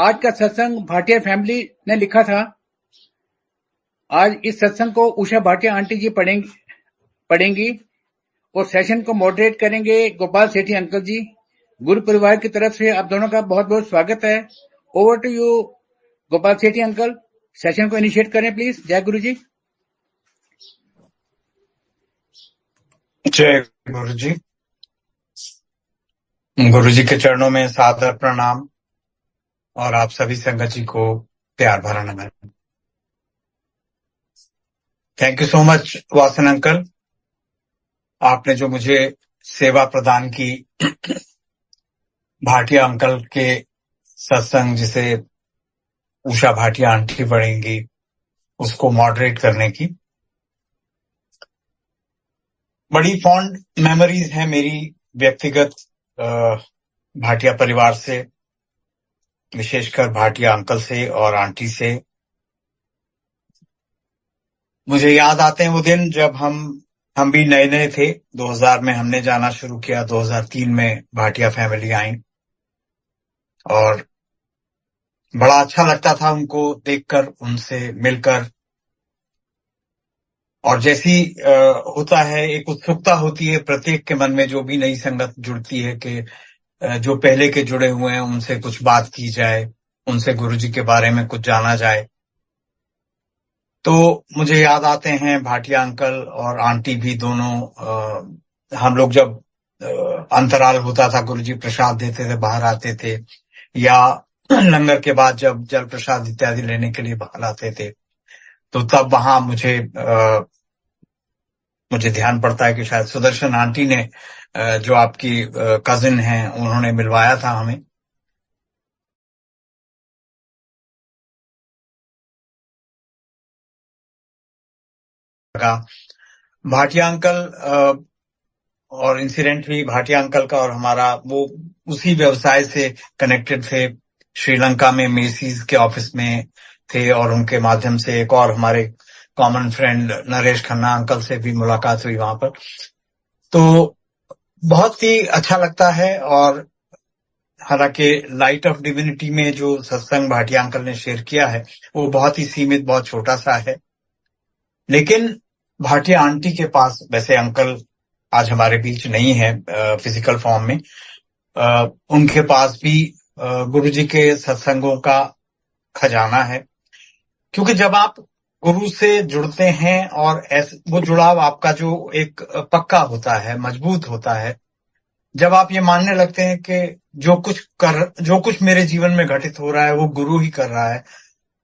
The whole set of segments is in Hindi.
आज का सत्संग भाटिया फैमिली ने लिखा था। आज इस सत्संग को उषा भाटिया आंटी जी पढ़ेंगी और सेशन को मॉडरेट करेंगे गोपाल सेठी अंकल जी। गुरु परिवार की तरफ से आप दोनों का बहुत बहुत स्वागत है। Over to you Gopal Sethi uncle, session को इनिशिएट करें प्लीज। जय गुरु जी। जय गुरु जी। गुरु जी के चरणों में सादर प्रणाम और आप सभी संगत जी को प्यार भरा नमन। Thank you so much Vasan uncle, आपने जो मुझे सेवा प्रदान की भाटिया अंकल के सत्संग जिसे उषा भाटिया आंटी पढ़ेंगी उसको मॉडरेट करने की। बड़ी फॉन्ड मेमोरीज है मेरी व्यक्तिगत भाटिया परिवार से, विशेषकर भाटिया अंकल से और आंटी से। मुझे याद आते हैं वो दिन जब हम भी नए नए थे। 2000 में हमने जाना शुरू किया, 2003 में भाटिया फैमिली आई और बड़ा अच्छा लगता था उनको देखकर, उनसे मिलकर। और जैसी होता है, एक उत्सुकता होती है प्रत्येक के मन में, जो भी नई संगत जुड़ती है, कि जो पहले के जुड़े हुए हैं उनसे कुछ बात की जाए, उनसे गुरुजी के बारे में कुछ जाना जाए। तो मुझे याद आते हैं भाटिया अंकल और आंटी भी दोनों, हम लोग जब अंतराल होता था, गुरुजी प्रसाद देते थे, बाहर आते थे, या लंगर के बाद जब जल प्रसाद इत्यादि लेने के लिए बाहर आते थे, तो तब वहां मुझे ध्यान पड़ता है कि शायद सुदर्शन आंटी ने, जो आपकी कजिन हैं, उन्होंने मिलवाया था हमें। भाटिया अंकल और इंसिडेंटली भाटिया अंकल का और हमारा वो उसी व्यवसाय से कनेक्टेड थे। श्रीलंका में मेसीज के ऑफिस में थे और उनके माध्यम से एक और हमारे common friend Naresh Khanna uncle से भी मुलाकात हुई वहां पर। तो बहुत ही अच्छा लगता है। और हालांकि लाइट ऑफ डिविनिटी में जो सत्संग भाटिया अंकल ने शेयर किया है वो बहुत ही सीमित, बहुत छोटा सा है, लेकिन भाटिया आंटी के पास, वैसे अंकल आज हमारे बीच नहीं है फिजिकल फॉर्म में, उनके पास भी गुरुजी के सत्संगों का खजाना है। क्योंकि जब आप गुरु से जुड़ते हैं और वो जुड़ाव आपका जो एक पक्का होता है, मजबूत होता है, जब आप ये मानने लगते हैं कि जो कुछ मेरे जीवन में घटित हो रहा है वो गुरु ही कर रहा है,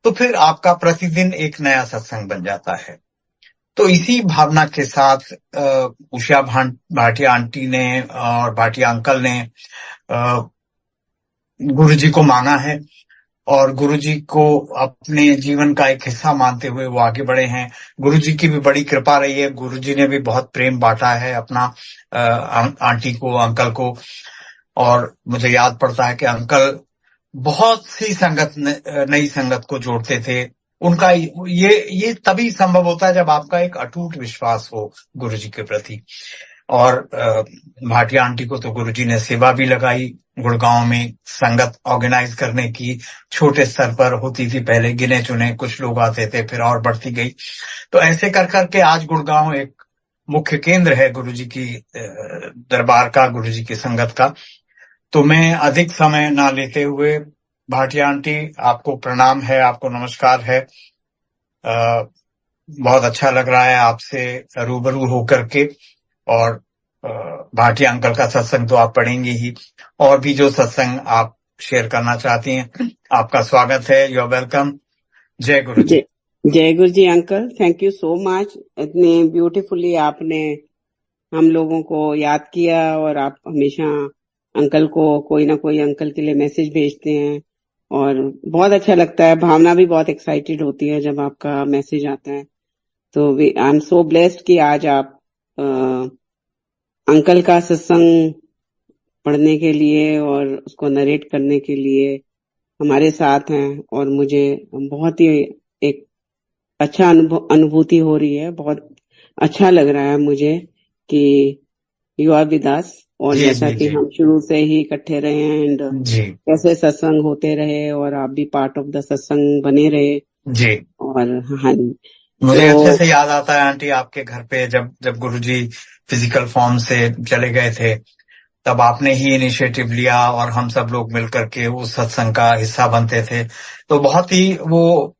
तो फिर आपका प्रतिदिन एक नया सत्संग बन जाता है। तो इसी भावना के साथ उषा भाटिया आंटी ने और भाटिया अंकल ने गुरुजी को माना है और गुरुजी को अपने जीवन का एक हिस्सा मानते हुए वो आगे बढ़े हैं। गुरुजी की भी बड़ी कृपा रही है, गुरुजी ने भी बहुत प्रेम बांटा है अपना आंटी को, अंकल को। और मुझे याद पड़ता है कि अंकल बहुत सी नई संगत को जोड़ते थे। उनका ये तभी संभव होता है जब आपका एक अटूट विश्वास हो गुरुजी के प्रति। और भाटिया आंटी को तो गुरुजी ने सेवा भी लगाई, गुड़गांव में संगत ऑर्गेनाइज करने की। छोटे स्तर पर होती थी पहले, गिने चुने कुछ लोग आते थे, फिर और बढ़ती गई। तो ऐसे कर करके आज गुड़गांव एक मुख्य केंद्र है गुरुजी की दरबार का, गुरुजी की संगत का। तो मैं अधिक समय ना लेते हुए, भाटिया आंटी आपको प्रणाम है, आपको नमस्कार है। बहुत अच्छा लग रहा है आपसे रूबरू होकर के। और भाटिया अंकल का सत्संग तो आप पढ़ेंगे ही, और भी जो सत्संग आप शेयर करना चाहती हैं, आपका स्वागत है। You are welcome. जय गुरु जी। जय गुरु जी uncle, thank you so much. इतने ब्यूटीफुली आपने हम लोगों को याद किया और आप हमेशा अंकल को कोई ना कोई अंकल के लिए मैसेज भेजते हैं और बहुत अच्छा लगता है। भावना भी बहुत एक्साइटेड होती है जब आपका मैसेज आता है। तो आई एम सो ब्लेस्ड कि आज आप अंकल का सत्संग पढ़ने के लिए और उसको नरेट करने के लिए हमारे साथ हैं। और मुझे बहुत ही एक अच्छा अनुभूति हो रही है, बहुत अच्छा लग रहा है मुझे कि यू आर विद अस और जी जैसा जी कि जी हम शुरू से ही इकट्ठे रहे हैं एंड जी कैसे सत्संग होते रहे और आप भी पार्ट ऑफ द सत्संग बने रहे। जी। और हाँ जी, मुझे अच्छे तो से याद आता है आंटी, आपके घर पे जब जब गुरुजी फिजिकल फॉर्म से चले गए थे, तब आपने ही इनिशिएटिव लिया और हम सब लोग मिलकर के उस सत्संग का हिस्सा बनते थे। तो बहुत ही वो,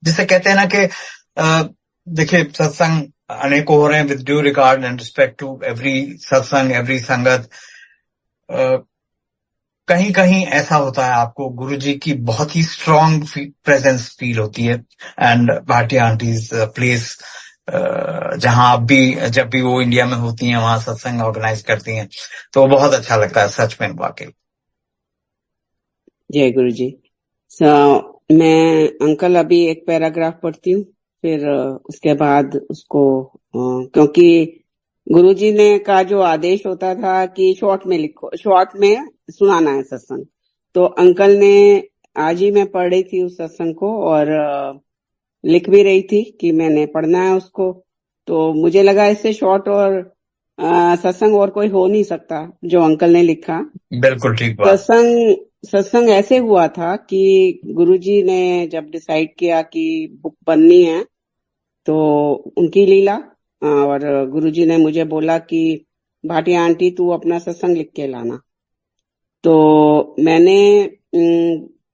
जिसे कहते हैं ना कि देखिए, सत्संग अनेकों हो रहे हैं, with due regard and respect to every satsang, every sangat. कहीं कहीं ऐसा होता है आपको गुरुजी की बहुत ही स्ट्रांग प्रेजेंस फील होती है, एंड भाटिया आंटीज प्लेस, जहां आप भी, जब भी वो इंडिया में होती हैं वहां सत्संग ऑर्गेनाइज करती हैं, तो बहुत अच्छा लगता है सच में, वाकई। जय गुरु जी। मैं अंकल अभी एक पैराग्राफ पढ़ती हूँ, फिर उसके बाद उसको क्योंकि गुरुजी ने का जो आदेश होता था कि शॉर्ट में लिखो, शॉर्ट में सुनाना है सत्संग, तो अंकल ने आज ही मैं पढ़ रही थी उस सत्संग को और लिख भी रही थी कि मैंने पढ़ना है उसको। तो मुझे लगा इससे शॉर्ट और सत्संग और कोई हो नहीं सकता जो अंकल ने लिखा। बिल्कुल ठीक बात। सत्संग ऐसे हुआ था कि गुरुजी ने जब डिसाइड किया कि बुक बननी है तो उनकी लीला, और गुरुजी ने मुझे बोला कि भाटिया आंटी तू अपना सत्संग लिख के लाना। तो मैंने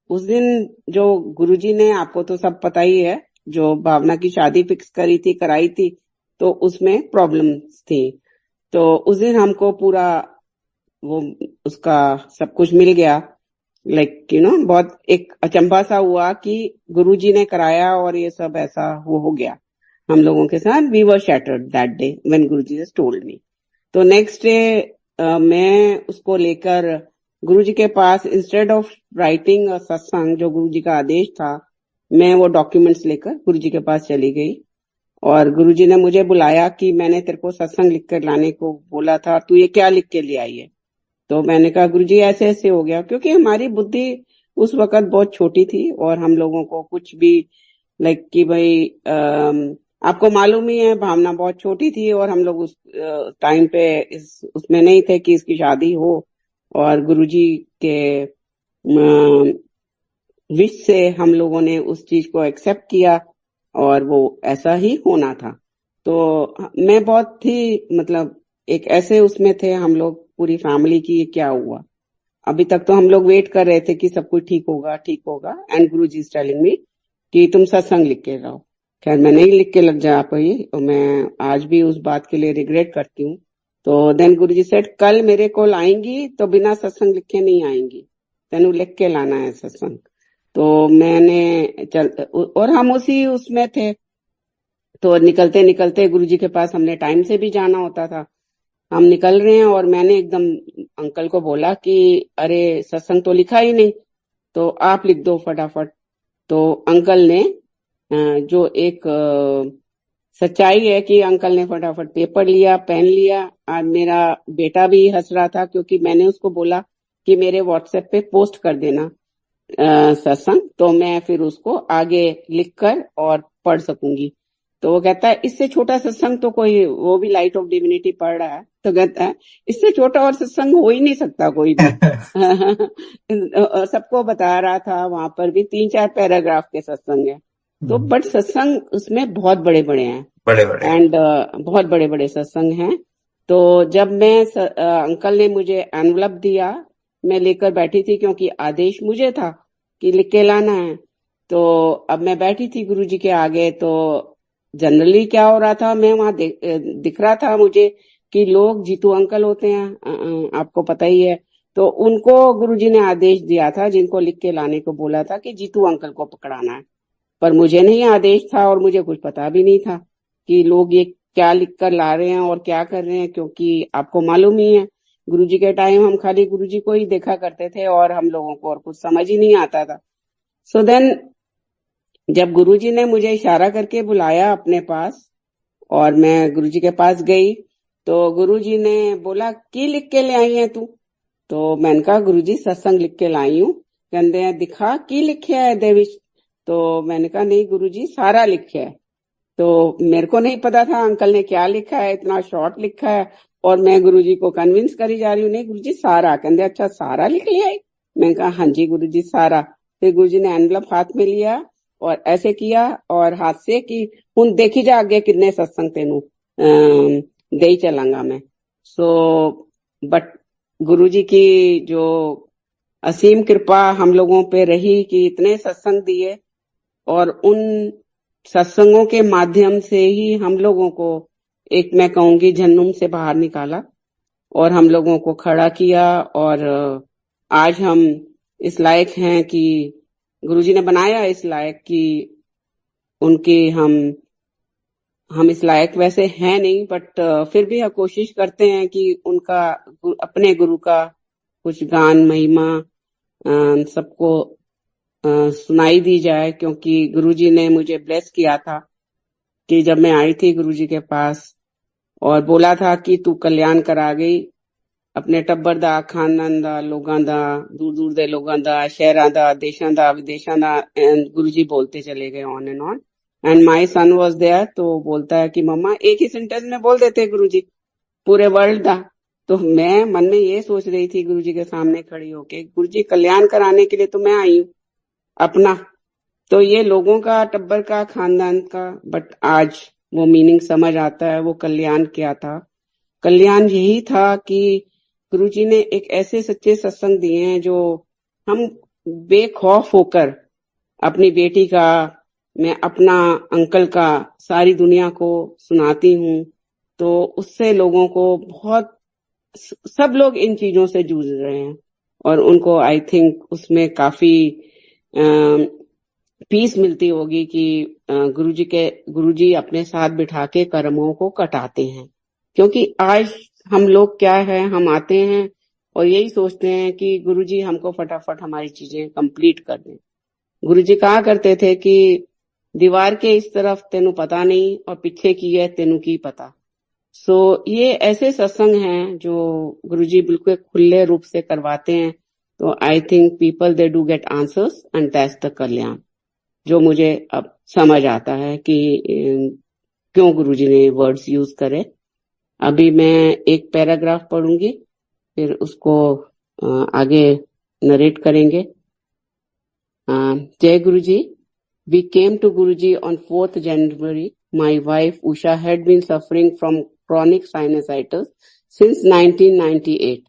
उस दिन जो गुरुजी ने, आपको तो सब पता ही है, जो भावना की शादी फिक्स कराई थी, तो उसमें प्रॉब्लम्स थी। तो उस दिन हमको पूरा वो उसका सब कुछ मिल गया, लाइक बहुत एक अचंभा सा हुआ कि गुरुजी ने कराया और ये सब ऐसा वो हो गया हम लोगों के साथ। We were shattered that day when Guruji has told me. तो नेक्स्ट डे मैं उसको लेकर गुरुजी के पास, इंस्टेड ऑफ राइटिंग सत्संग जो गुरुजी का आदेश था, मैं वो डॉक्यूमेंट्स लेकर गुरुजी के पास चली गई और गुरुजी ने मुझे बुलाया कि मैंने तेरे को सत्संग लिख कर लाने को बोला था, तू ये क्या लिख के ले आई है। तो मैंने कहा गुरुजी ऐसे ऐसे हो गया, क्योंकि हमारी बुद्धि उस वक्त बहुत छोटी थी और हम लोगों को कुछ भी लाइक कि भाई आपको मालूम ही है भावना बहुत छोटी थी और हम लोग उस टाइम पे उसमें नहीं थे कि इसकी शादी हो, और गुरुजी के विश से हम लोगों ने उस चीज को एक्सेप्ट किया और वो ऐसा ही होना था। तो मैं बहुत ही मतलब एक ऐसे उसमें थे हम लोग, पूरी फैमिली की ये क्या हुआ। अभी तक तो हम लोग वेट कर रहे थे कि सब कुछ ठीक होगा ठीक होगा, and Guruji is telling me कि तुम सत्संग लिख के लाओ। खैर मैं नहीं लिख के लग जा पाई और मैं आज भी उस बात के लिए रिग्रेट करती हूँ। तो देन गुरुजी सेड कल मेरे को आएंगी तो बिना सत्संग लिखे नहीं आएंगी, तेनू लिख के लाना है सत्संग। तो मैंने और हम उसी उसमें थे, तो निकलते निकलते गुरुजी के पास हमने टाइम से भी जाना होता था। हम निकल रहे हैं और मैंने एकदम अंकल को बोला कि अरे सत्संग तो लिखा ही नहीं, तो आप लिख दो फटाफट। तो अंकल ने जो एक सच्चाई है कि अंकल ने फटाफट पेपर लिया, पेन लिया। आज मेरा बेटा भी हंस रहा था क्योंकि मैंने उसको बोला कि मेरे व्हाट्सएप पे पोस्ट कर देना सत्संग, तो मैं फिर उसको आगे लिखकर और पढ़ सकूंगी। तो वो कहता है इससे छोटा सत्संग तो कोई, वो भी लाइट ऑफ डिविनिटी पढ़ रहा है, तो कहता है इससे छोटा और सत्संग हो ही नहीं सकता कोई भी। सबको बता रहा था, वहां पर भी 3-4 पैराग्राफ के सत्संग है। तो बट सत्संग उसमें बहुत बड़े बड़े हैं, बड़े बड़े एंड बहुत बड़े बड़े सत्संग हैं। तो जब मैं अंकल ने मुझे एनवलप दिया, मैं लेकर बैठी थी क्योंकि आदेश मुझे था कि लिख के लाना है। तो अब मैं बैठी थी गुरुजी के आगे, तो जनरली क्या हो रहा था, मैं वहां दिख रहा था मुझे कि लोग जीतू अंकल होते हैं, आपको पता ही है, तो उनको गुरुजी ने आदेश दिया था, जिनको लिख के लाने को बोला था कि जीतू अंकल को पकड़ाना है। पर मुझे नहीं आदेश था और मुझे कुछ पता भी नहीं था कि लोग ये क्या लिख कर ला रहे हैं और क्या कर रहे हैं, क्योंकि आपको मालूम ही है गुरुजी के टाइम हम खाली गुरुजी को ही देखा करते थे और हम लोगों को और कुछ समझ ही नहीं आता था। सो देन जब गुरुजी ने मुझे इशारा करके बुलाया अपने पास और मैं गुरुजी के पास गई, तो गुरुजी ने बोला की लिख के ले आई है तू। तो मैंने कहा गुरुजी सत्संग लिख के लाई हूँ। कहते हैं दिखा की लिखा है देविश। तो मैंने कहा नहीं गुरुजी सारा लिखा है। तो मेरे को नहीं पता था अंकल ने क्या लिखा है, इतना शॉर्ट लिखा है और मैं गुरुजी को कन्विंस करी जा रही हूँ, नहीं गुरुजी सारा, कहते अच्छा सारा लिख लिया है। मैं कहा हाँ जी गुरुजी सारा। फिर गुरुजी ने एनवलप हाथ में लिया और ऐसे किया और हाथ से कि हुन देखी जा अगे कितने सत्संग तेनू दे ही चलांगा मैं। सो बट गुरुजी की जो असीम कृपा हम लोगों पे रही कि इतने सत्संग दिए और उन सत्संगों के माध्यम से ही हम लोगों को एक मैं कहूंगी जहन्नुम से बाहर निकाला और हम लोगों को खड़ा किया और आज हम इस लायक हैं कि गुरुजी ने बनाया इस लायक कि उनके हम इस लायक वैसे हैं नहीं, बट फिर भी हम कोशिश करते हैं कि उनका अपने गुरु का कुछ गान महिमा सबको सुनाई दी जाए, क्योंकि गुरुजी ने मुझे ब्लेस किया था कि जब मैं आई थी गुरुजी के पास और बोला था कि तू कल्याण करा गई अपने टब्बर दा, खानदान दा, लोगां दा, दूर दूर दे लोगां दा, शहरां दा, देशां दा, विदेशां दा, एंड गुरुजी बोलते चले गए on and on. And my son was there, तो बोलता है कि मम्मा एक ही सेंटेंस में बोल देते गुरुजी पूरे वर्ल्ड दा। तो मैं मन में ये सोच रही थी गुरुजी के सामने खड़ी होके, गुरुजी कल्याण कराने के लिए तो मैं आई हूँ अपना, तो ये लोगों का, टब्बर का, खानदान का, बट आज वो मीनिंग समझ आता है वो कल्याण क्या था। कल्याण यही था कि गुरुजी ने एक ऐसे सच्चे सत्संग दिए हैं जो हम बेखौफ होकर अपनी बेटी का, मैं अपना अंकल का सारी दुनिया को सुनाती हूँ, तो उससे लोगों को बहुत, सब लोग इन चीजों से जूझ रहे हैं और उनको आई थिंक उसमें काफी पीस मिलती होगी कि गुरुजी अपने साथ बिठा के कर्मों को कटाते हैं। क्योंकि आज हम लोग क्या है, हम आते हैं और यही सोचते हैं कि गुरुजी हमको फटाफट हमारी चीजें कंप्लीट कर दें। गुरुजी कहा करते थे कि दीवार के इस तरफ तेनू पता नहीं और पीछे की है तेनू की पता। सो ये ऐसे सत्संग हैं जो गुरुजी बिल्कुल खुले रूप से करवाते हैं, तो I think people they do get answers and that's the कल्याण, जो मुझे अब समझ आता है कि क्यों गुरुजी ने वर्ड्स यूज करे। अभी मैं एक पैराग्राफ पढ़ूंगी, फिर उसको आगे नरेट करेंगे। जय गुरुजी। We came to Guruji on 4th January. My wife Usha had been suffering from chronic sinusitis since 1998.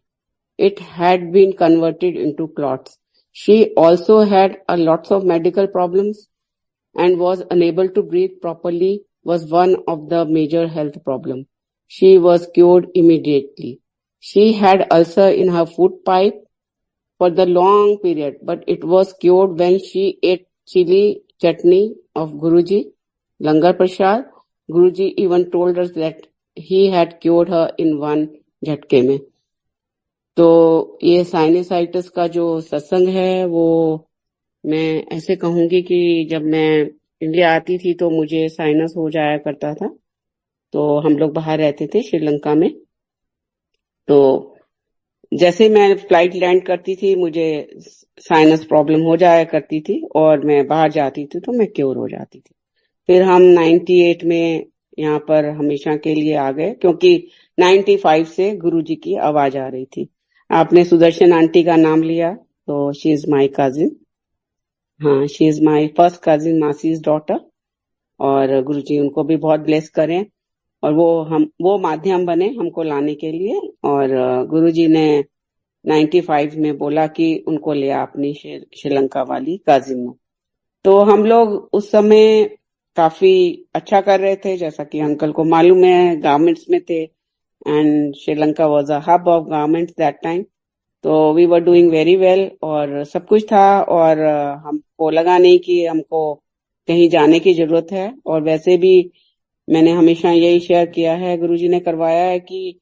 It had been converted into clots. She also had a lots of medical problems and was unable to breathe properly, was one of the major health problem. She was cured immediately. She had ulcer in her food pipe for the long period, but it was cured when she ate chili chutney of Guruji, Langar Prasad. Guruji even told us that he had cured her in one झटके में। तो ये साइनसाइटिस का जो सत्संग है वो मैं ऐसे कहूंगी कि जब मैं इंडिया आती थी तो मुझे साइनस हो जाया करता था, तो हम लोग बाहर रहते थे श्रीलंका में, तो जैसे मैं फ्लाइट लैंड करती थी मुझे साइनस प्रॉब्लम हो जाया करती थी और मैं बाहर जाती थी तो मैं क्योर हो जाती थी। फिर हम 98 में यहाँ पर हमेशा के लिए आ गए, क्योंकि 95 से गुरुजी की आवाज आ रही थी। आपने सुदर्शन आंटी का नाम लिया, तो शी इज माई कजिन, हाँ she is my first cousin, masses daughter, और गुरुजी उनको भी बहुत ब्लेस करें और वो माध्यम बने हमको लाने के लिए। और गुरुजी ने 95 में बोला कि उनको ले आ अपनी श्रीलंका वाली काजिन में। तो हम लोग उस समय काफी अच्छा कर रहे थे, जैसा कि अंकल को मालूम है, गारमेंट्स में थे and Sri Lanka was a hub of garments that time. तो we were doing very well और सब कुछ था और हमको लगा नहीं कि हमको कहीं जाने की जरूरत है। और वैसे भी मैंने हमेशा यही शेयर किया है, गुरुजी ने करवाया है कि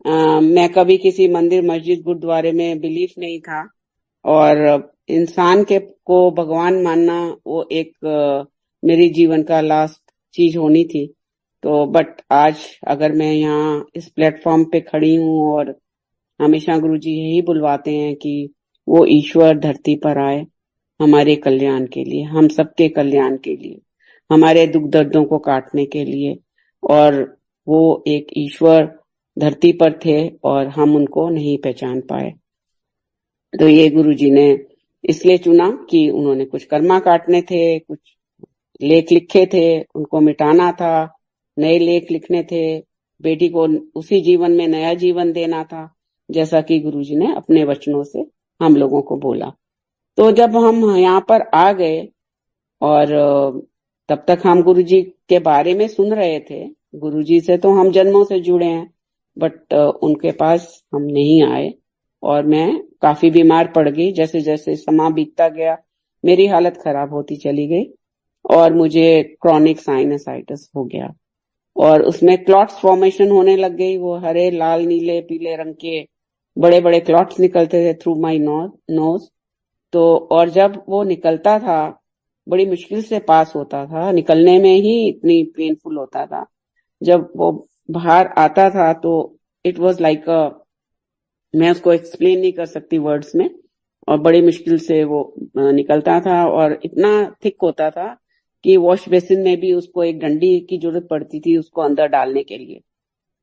मैं कभी किसी मंदिर, मस्जिद, गुरुद्वारे में बिलीफ नहीं था और इंसान को भगवान मानना वो एक मेरी जीवन का लास्ट चीज होनी थी। तो बट आज अगर मैं यहाँ इस प्लेटफॉर्म पे खड़ी हूँ और हमेशा गुरुजी यही बुलवाते हैं कि वो ईश्वर धरती पर आए हमारे कल्याण के लिए, हम सबके कल्याण के लिए, हमारे दुख दर्दों को काटने के लिए, और वो एक ईश्वर धरती पर थे और हम उनको नहीं पहचान पाए। तो ये गुरुजी ने इसलिए चुना कि उन्होंने कुछ कर्मा काटने थे, कुछ लेख लिखे थे, उनको मिटाना था, नए लेख लिखने थे, बेटी को उसी जीवन में नया जीवन देना था, जैसा कि गुरुजी ने अपने वचनों से हम लोगों को बोला। तो जब हम यहाँ पर आ गए और तब तक हम गुरुजी के बारे में सुन रहे थे, गुरुजी से तो हम जन्मों से जुड़े हैं, बट उनके पास हम नहीं आए और मैं काफी बीमार पड़ गई। जैसे जैसे समय बीतता गया मेरी हालत खराब होती चली गई और मुझे क्रॉनिक साइनसाइटिस हो गया और उसमें क्लॉट्स फॉर्मेशन होने लग गई। वो हरे, लाल, नीले, पीले रंग के बड़े बड़े क्लॉट्स निकलते थे थ्रू माई नोज। तो और जब वो निकलता था बड़ी मुश्किल से पास होता था, निकलने में ही इतनी पेनफुल होता था। जब वो बाहर आता था तो इट वाज लाइक मैं उसको एक्सप्लेन नहीं कर सकती वर्ड्स में, और बड़ी मुश्किल से वो निकलता था और इतना थिक होता था कि वॉश बेसिन में भी उसको एक डंडी की जरूरत पड़ती थी उसको अंदर डालने के लिए।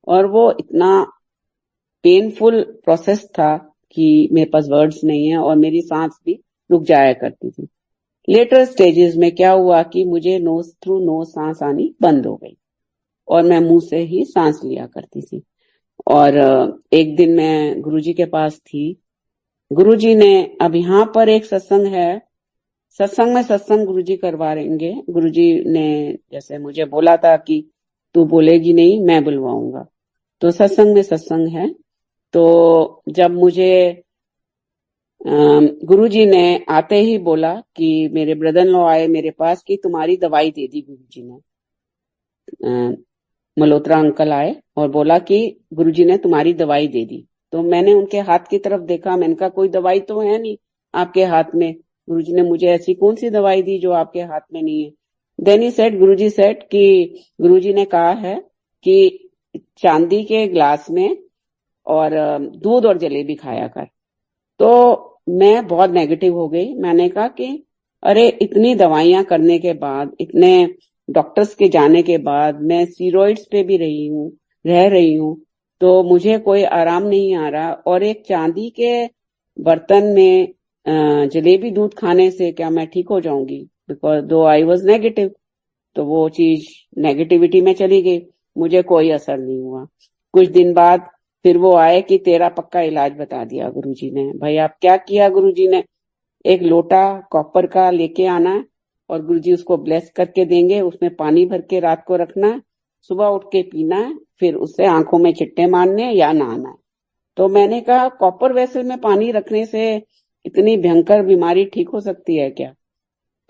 और वो इतना पेनफुल प्रोसेस था कि मेरे पास वर्ड्स नहीं है और मेरी सांस भी रुक जाया करती थी। लेटर स्टेजेस में क्या हुआ कि मुझे नोज थ्रू नोज सांस आनी बंद हो गई और मैं मुंह से ही सांस लिया करती थी। और एक दिन मैं गुरुजी के पास थी। गुरुजी ने, अब यहाँ पर एक सत्संग है, सत्संग में सत्संग गुरुजी करवाएंगे। गुरुजी ने जैसे मुझे बोला था कि तू बोलेगी नहीं, मैं बुलवाऊंगा, तो सत्संग में सत्संग है। तो जब मुझे गुरुजी ने आते ही बोला कि मेरे ब्रदर इन लॉ आए मेरे पास कि तुम्हारी दवाई दे दी गुरुजी ने। मल्होत्रा अंकल आए और बोला कि गुरुजी ने तुम्हारी दवाई दे दी। तो मैंने उनके हाथ की तरफ देखा, मैंने कहा कोई दवाई तो है नहीं आपके हाथ में, गुरुजी ने मुझे ऐसी कौन सी दवाई दी जो आपके हाथ में नहीं है। Then he said, Guruji said कि गुरुजी ने कहा है कि चांदी के ग्लास में और दूध और जलेबी खाया कर। तो मैं बहुत नेगेटिव हो गई। मैंने कहा कि अरे इतनी दवाइयां करने के बाद, इतने डॉक्टर्स के जाने के बाद, मैं स्टीरॉइड्स पे भी रह रही हूँ, तो मुझे कोई आराम नहीं आ रहा। और एक चांदी के बर्तन में जलेबी दूध खाने से क्या मैं ठीक हो जाऊंगी? बिकॉज दो आई वॉज नेगेटिव, तो वो चीज नेगेटिविटी में चली गई, मुझे कोई असर नहीं हुआ। कुछ दिन बाद फिर वो आए कि तेरा पक्का इलाज बता दिया गुरुजी ने। भाई आप क्या किया? गुरुजी ने एक लोटा कॉपर का लेके आना है और गुरुजी उसको ब्लेस करके देंगे, उसमें पानी भर के रात को रखना है, सुबह उठ के पीना है, फिर उससे आंखों में चिट्टे मारने या नहाना है। तो मैंने कहा कॉपर वेसल में पानी रखने से इतनी भयंकर बीमारी ठीक हो सकती है क्या?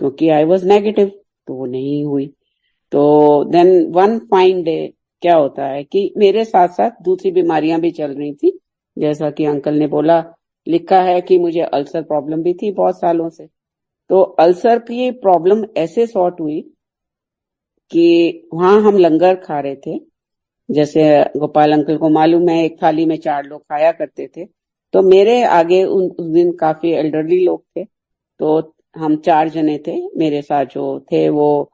क्योंकि आई वॉज नेगेटिव, तो वो नहीं हुई। तो देन वन फाइन डे क्या होता है कि मेरे साथ साथ दूसरी बीमारियां भी चल रही थी। जैसा कि अंकल ने बोला, लिखा है कि मुझे अल्सर प्रॉब्लम भी थी बहुत सालों से। तो अल्सर की प्रॉब्लम ऐसे सॉर्ट हुई कि वहां हम लंगर खा रहे थे, जैसे गोपाल अंकल को मालूम है एक थाली में 4 लोग खाया करते थे। तो मेरे आगे उस दिन काफी एल्डरली लोग थे, तो हम 4 जने थे। मेरे साथ जो थे वो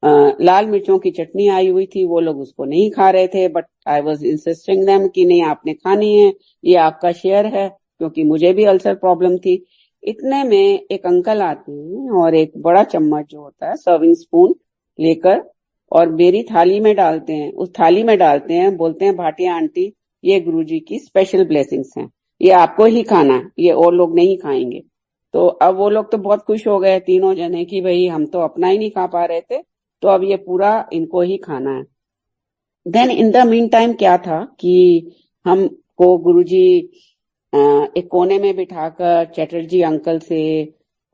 लाल मिर्चों की चटनी आई हुई थी, वो लोग उसको नहीं खा रहे थे, but I was insisting them कि नहीं आपने खानी है, ये आपका शेयर है, क्योंकि मुझे भी अल्सर प्रॉब्लम थी। इतने में एक अंकल आते हैं और एक बड़ा चम्मच जो होता है सर्विंग स्पून लेकर और मेरी थाली में डालते हैं, उस थाली में डालते हैं, बोलते हैं भाटिया आंटी ये गुरुजी की स्पेशल ब्लेसिंग्स हैं, ये आपको ही खाना है, ये और लोग नहीं खाएंगे। तो अब वो लोग तो बहुत खुश हो गए तीनों जने कि भाई हम तो अपना ही नहीं खा पा रहे थे, तो अब ये पूरा इनको ही खाना है। Then in the meantime क्या था कि हमको गुरुजी एक कोने में बिठाकर चैटर्जी अंकल से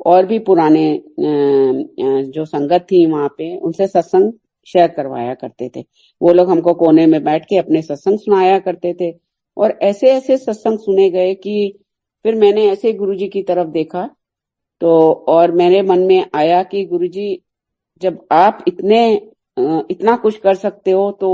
और भी पुराने जो संगत थी वहां पे, उनसे सत्संग शेयर करवाया करते थे। वो लोग हमको कोने में बैठ के अपने सत्संग सुनाया करते थे और ऐसे ऐसे सत्संग सुने गए कि फिर मैंने ऐसे गुरुजी की तरफ देखा तो और मेरे मन में आया कि गुरुजी जब आप इतना कुछ कर सकते हो तो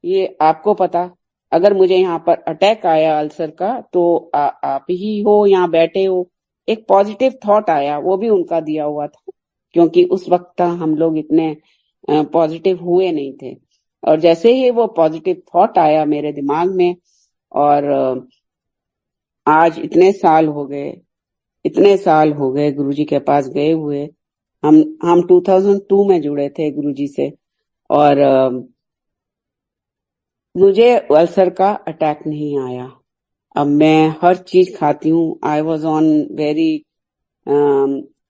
ये आपको पता, अगर मुझे यहाँ पर अटैक आया अल्सर का तो आप ही हो यहाँ बैठे हो। एक पॉजिटिव थॉट आया, वो भी उनका दिया हुआ था, क्योंकि उस वक्त हम लोग इतने पॉजिटिव हुए नहीं थे। और जैसे ही वो पॉजिटिव थॉट आया मेरे दिमाग में, और आज इतने साल हो गए गुरुजी के पास गए हुए। हम 2002 में जुड़े थे गुरुजी से, और मुझे अल्सर का अटैक नहीं आया। अब मैं हर चीज खाती हूँ। I was on very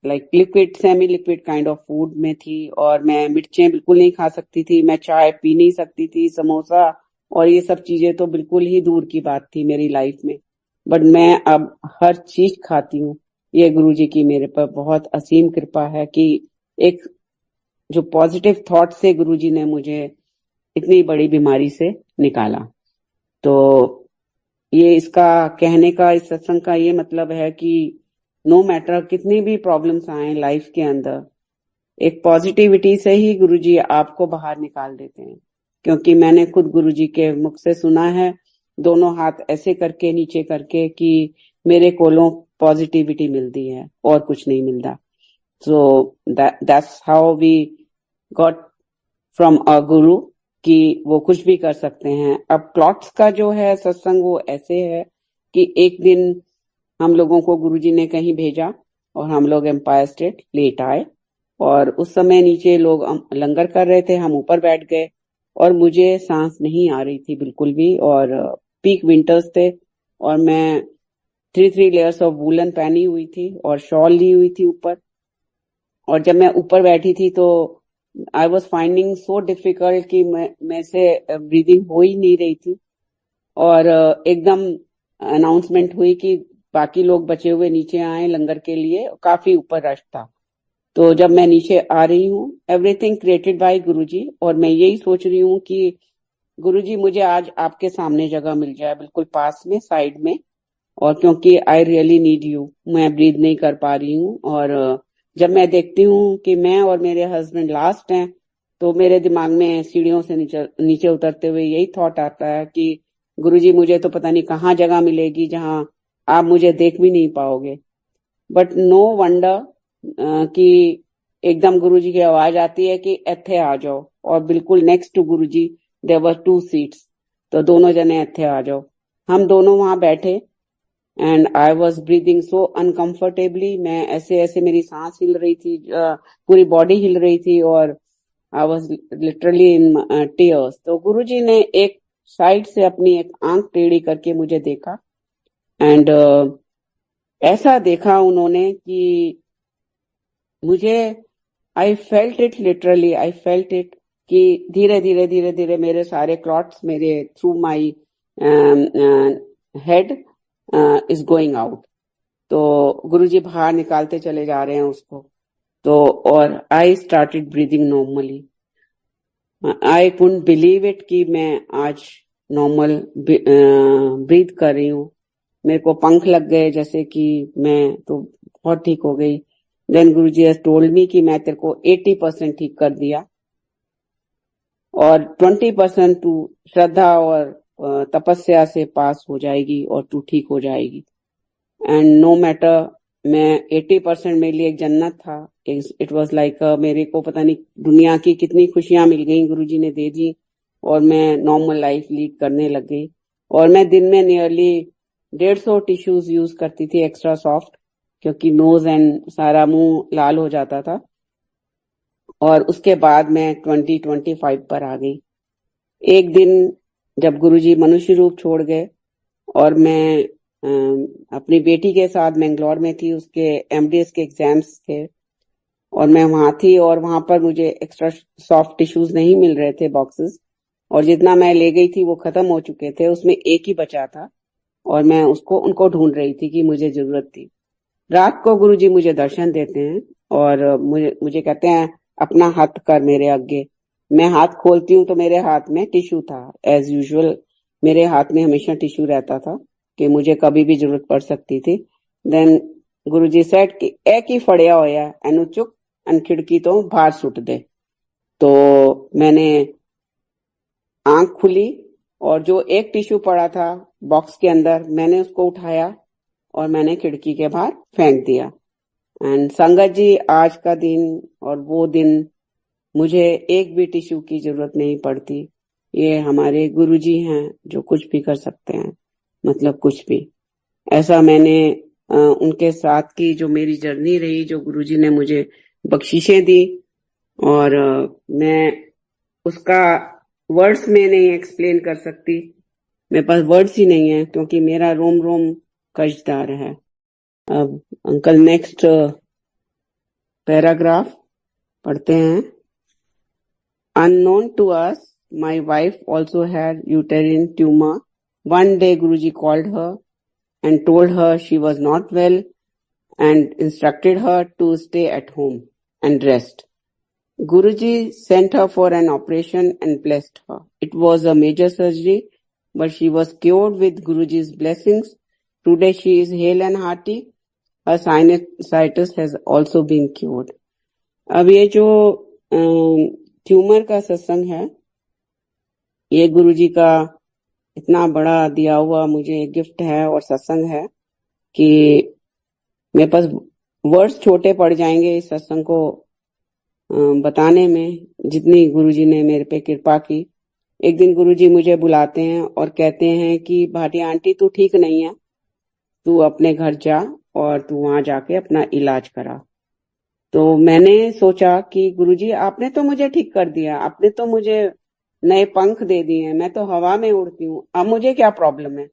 like liquid, semi liquid kind of food में थी, और मैं मिर्चें बिल्कुल नहीं खा सकती थी, मैं चाय पी नहीं सकती थी, समोसा और ये सब चीजें तो बिल्कुल ही दूर की बात थी मेरी लाइफ में। बट मैं अब हर चीज खाती हूँ। ये गुरुजी की मेरे पर बहुत असीम कृपा है कि एक जो पॉजिटिव थॉट से गुरुजी ने मुझे इतनी बड़ी बीमारी से निकाला। तो ये इसका कहने का, इस सत्संग का ये मतलब है कि नो मैटर कितनी भी प्रॉब्लम्स आए लाइफ के अंदर, एक पॉजिटिविटी से ही गुरुजी आपको बाहर निकाल देते हैं। क्योंकि मैंने खुद गुरुजी के मुख से सुना है, दोनों हाथ ऐसे करके नीचे करके, कि मेरे कोलों पॉजिटिविटी मिलती है और कुछ नहीं मिलता। So that's how we got from a guru कि वो कुछ भी कर सकते हैं। अब क्लॉट्स का जो है सत्संग वो ऐसे है कि एक दिन हम लोगों को गुरुजी ने कहीं भेजा और हम लोग एम्पायर स्टेट लेट आए, और उस समय नीचे लोग लंगर कर रहे थे, हम ऊपर बैठ गए, और मुझे सांस नहीं आ रही थी बिल्कुल भी, और पीक विंटर्स थे, और मैं 3 लेयर्स ऑफ वूलन पहनी हुई थी और शॉल ली हुई थी ऊपर। और जब मैं ऊपर बैठी थी तो I was finding so difficult कि मैं से ब्रीदिंग हो ही नहीं रही थी, और एकदम अनाउंसमेंट हुई कि बाकी लोग बचे हुए नीचे आए लंगर के लिए, काफी ऊपर रश था। तो जब मैं नीचे आ रही हूँ, एवरीथिंग क्रिएटेड बाय गुरुजी, और मैं यही सोच रही हूँ कि गुरुजी मुझे आज आपके सामने जगह मिल जाए, बिल्कुल पास में, साइड में, और क्योंकि आई रियली नीड यू, मैं ब्रीद नहीं कर पा रही हूँ। और जब मैं देखती हूँ कि मैं और मेरे हस्बैंड लास्ट हैं, तो मेरे दिमाग में सीढ़ियों से नीचे उतरते हुए यही थॉट आता है कि गुरुजी मुझे तो पता नहीं कहाँ जगह मिलेगी जहाँ आप मुझे देख भी नहीं पाओगे। बट नो वंडर कि एकदम गुरुजी की आवाज आती है कि इत्थे आ जाओ, और बिल्कुल next to Guruji there were 2 seats, तो दोनों जने इत्थे आ जाओ। हम दोनों वहां बैठे, and I was breathing so uncomfortably. मैं ऐसे ऐसे, मेरी सांस हिल रही थी, पूरी बॉडी हिल रही थी, और I was literally in tears. तो गुरुजी ने एक साइड से अपनी एक आंख टेढ़ी करके मुझे देखा, एंड ऐसा देखा उन्होंने कि मुझे, I felt it, literally I felt it, कि धीरे धीरे धीरे धीरे मेरे सारे क्लॉट्स मेरे through my head is going out. तो गुरुजी बाहर निकालते चले जा रहे हैं उसको। तो और I started breathing normally. I couldn't believe it कि मैं आज नॉर्मल ब्रीथ कर रही हूँ। मेरे को पंख लग गए, जैसे कि मैं तो बहुत ठीक हो गई। Then Guruji has told me कि मैं तेरे को 80% ठीक कर दिया, और 20% तू श्रद्धा और तपस्या से पास हो जाएगी और तू ठीक हो जाएगी। एंड नो मैटर, मैं 80% मेरे लिए एक जन्नत था। इट वॉज लाइक मेरे को पता नहीं दुनिया की कितनी खुशियां मिल गई, गुरुजी ने दे दी, और मैं नॉर्मल लाइफ लीड करने लग गई। और मैं दिन में नियरली 150 टिश्यूज यूज करती थी, एक्स्ट्रा सॉफ्ट, क्योंकि नोज एंड सारा मुंह लाल हो जाता था। और उसके बाद मैं 2025 पर आ गई। एक दिन जब गुरुजी मनुष्य रूप छोड़ गए, और मैं अपनी बेटी के साथ मैंगलोर में थी, उसके एमडीएस के एग्जाम्स थे, और मैं वहां थी, और वहां पर मुझे एक्स्ट्रा सॉफ्ट टिश्यूज नहीं मिल रहे थे, बॉक्सेस, और जितना मैं ले गई थी वो खत्म हो चुके थे, उसमें एक ही बचा था, और मैं उनको ढूंढ रही थी कि मुझे जरूरत थी। रात को गुरुजी मुझे दर्शन देते हैं, और मुझे कहते हैं अपना हाथ कर मेरे आगे। मैं हाथ खोलती हूँ तो मेरे हाथ में टिश्यू था, एज यूजुअल मेरे हाथ में हमेशा टिश्यू रहता था कि मुझे कभी भी जरूरत पड़ सकती थी। देन गुरुजी सेड कि एक ही फड़िया होया एनु चुक एन खिड़की तो बाहर सुट दे। तो मैंने आंख खुली, और जो एक टिश्यू पड़ा था बॉक्स के अंदर, मैंने उसको उठाया और मैंने खिड़की के बाहर फेंक दिया। एंड संगत जी, आज का दिन और वो दिन मुझे एक भी टिश्यू की जरूरत नहीं पड़ती। ये हमारे गुरुजी हैं जो कुछ भी कर सकते हैं, मतलब कुछ भी। ऐसा मैंने उनके साथ की जो मेरी जर्नी रही, जो गुरुजी ने मुझे बख्शिशें दी, और मैं उसका वर्ड्स में नहीं एक्सप्लेन कर सकती, मेरे पास वर्ड्स ही नहीं है, क्योंकि मेरा रोम रोम कशदार है। अब अंकल नेक्स्ट पैराग्राफ पढ़ते हैं। Unknown to us, my wife also had uterine tumor. One day Guruji called her and told her she was not well and instructed her to stay at home and rest. Guruji sent her for an operation and blessed her. It was a major surgery, but she was cured with Guruji's blessings. Today she is hale and hearty. Her sinusitis has also been cured. अब ये जो ट्यूमर का सत्संग है, ये गुरुजी का इतना बड़ा दिया हुआ मुझे गिफ्ट है और सत्संग है कि मेरे पास वर्ड्स छोटे पड़ जाएंगे इस सत्संग को बताने में, जितनी गुरुजी ने मेरे पे कृपा की। एक दिन गुरुजी मुझे बुलाते हैं और कहते हैं कि भाटिया आंटी तू ठीक नहीं है, तू अपने घर जा और तू वहां जाके अपना इलाज करा। तो मैंने सोचा कि गुरुजी आपने तो मुझे ठीक कर दिया, आपने तो मुझे नए पंख दे दिए हैं, मैं तो हवा में उड़ती हूँ, अब मुझे क्या प्रॉब्लम है।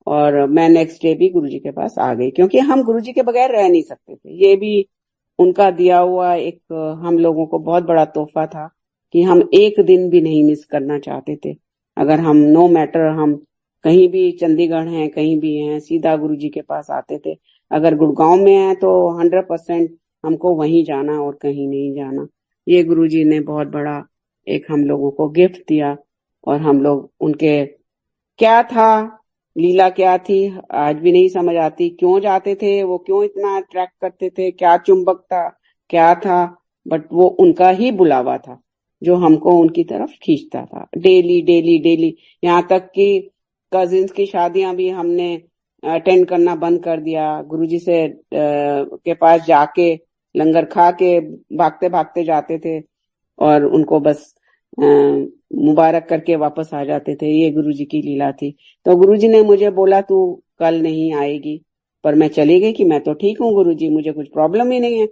और मैं नेक्स्ट डे भी गुरुजी के पास आ गई, क्योंकि हम गुरुजी के बगैर रह नहीं सकते थे। ये भी उनका दिया हुआ एक हम लोगों को बहुत बड़ा तोहफा था कि हम एक दिन भी नहीं मिस करना चाहते थे। अगर हम नो मैटर हम कहीं भी चंडीगढ़ हैं, कहीं भी हैं, सीधा गुरुजी के पास आते थे। अगर गुड़गांव में है तो 100% हमको वहीं जाना और कहीं नहीं जाना। ये गुरुजी ने बहुत बड़ा एक हम लोगों को गिफ्ट दिया, और हम लोग उनके क्या था, लीला क्या थी, आज भी नहीं समझ आती। क्यों जाते थे वो, क्यों इतना अट्रैक्ट करते थे, क्या चुंबक था, क्या था, बट वो उनका ही बुलावा था जो हमको उनकी तरफ खींचता था। डेली डेली डेली, यहाँ तक कि कजिन्स की शादियां भी हमने अटेंड करना बंद कर दिया। गुरुजी से के पास जाके लंगर खा के भागते भागते जाते थे और उनको बस मुबारक करके वापस आ जाते थे। ये गुरुजी की लीला थी। तो गुरुजी ने मुझे बोला तू कल नहीं आएगी, पर मैं चली गई कि मैं तो ठीक हूँ गुरुजी, मुझे कुछ प्रॉब्लम ही नहीं है।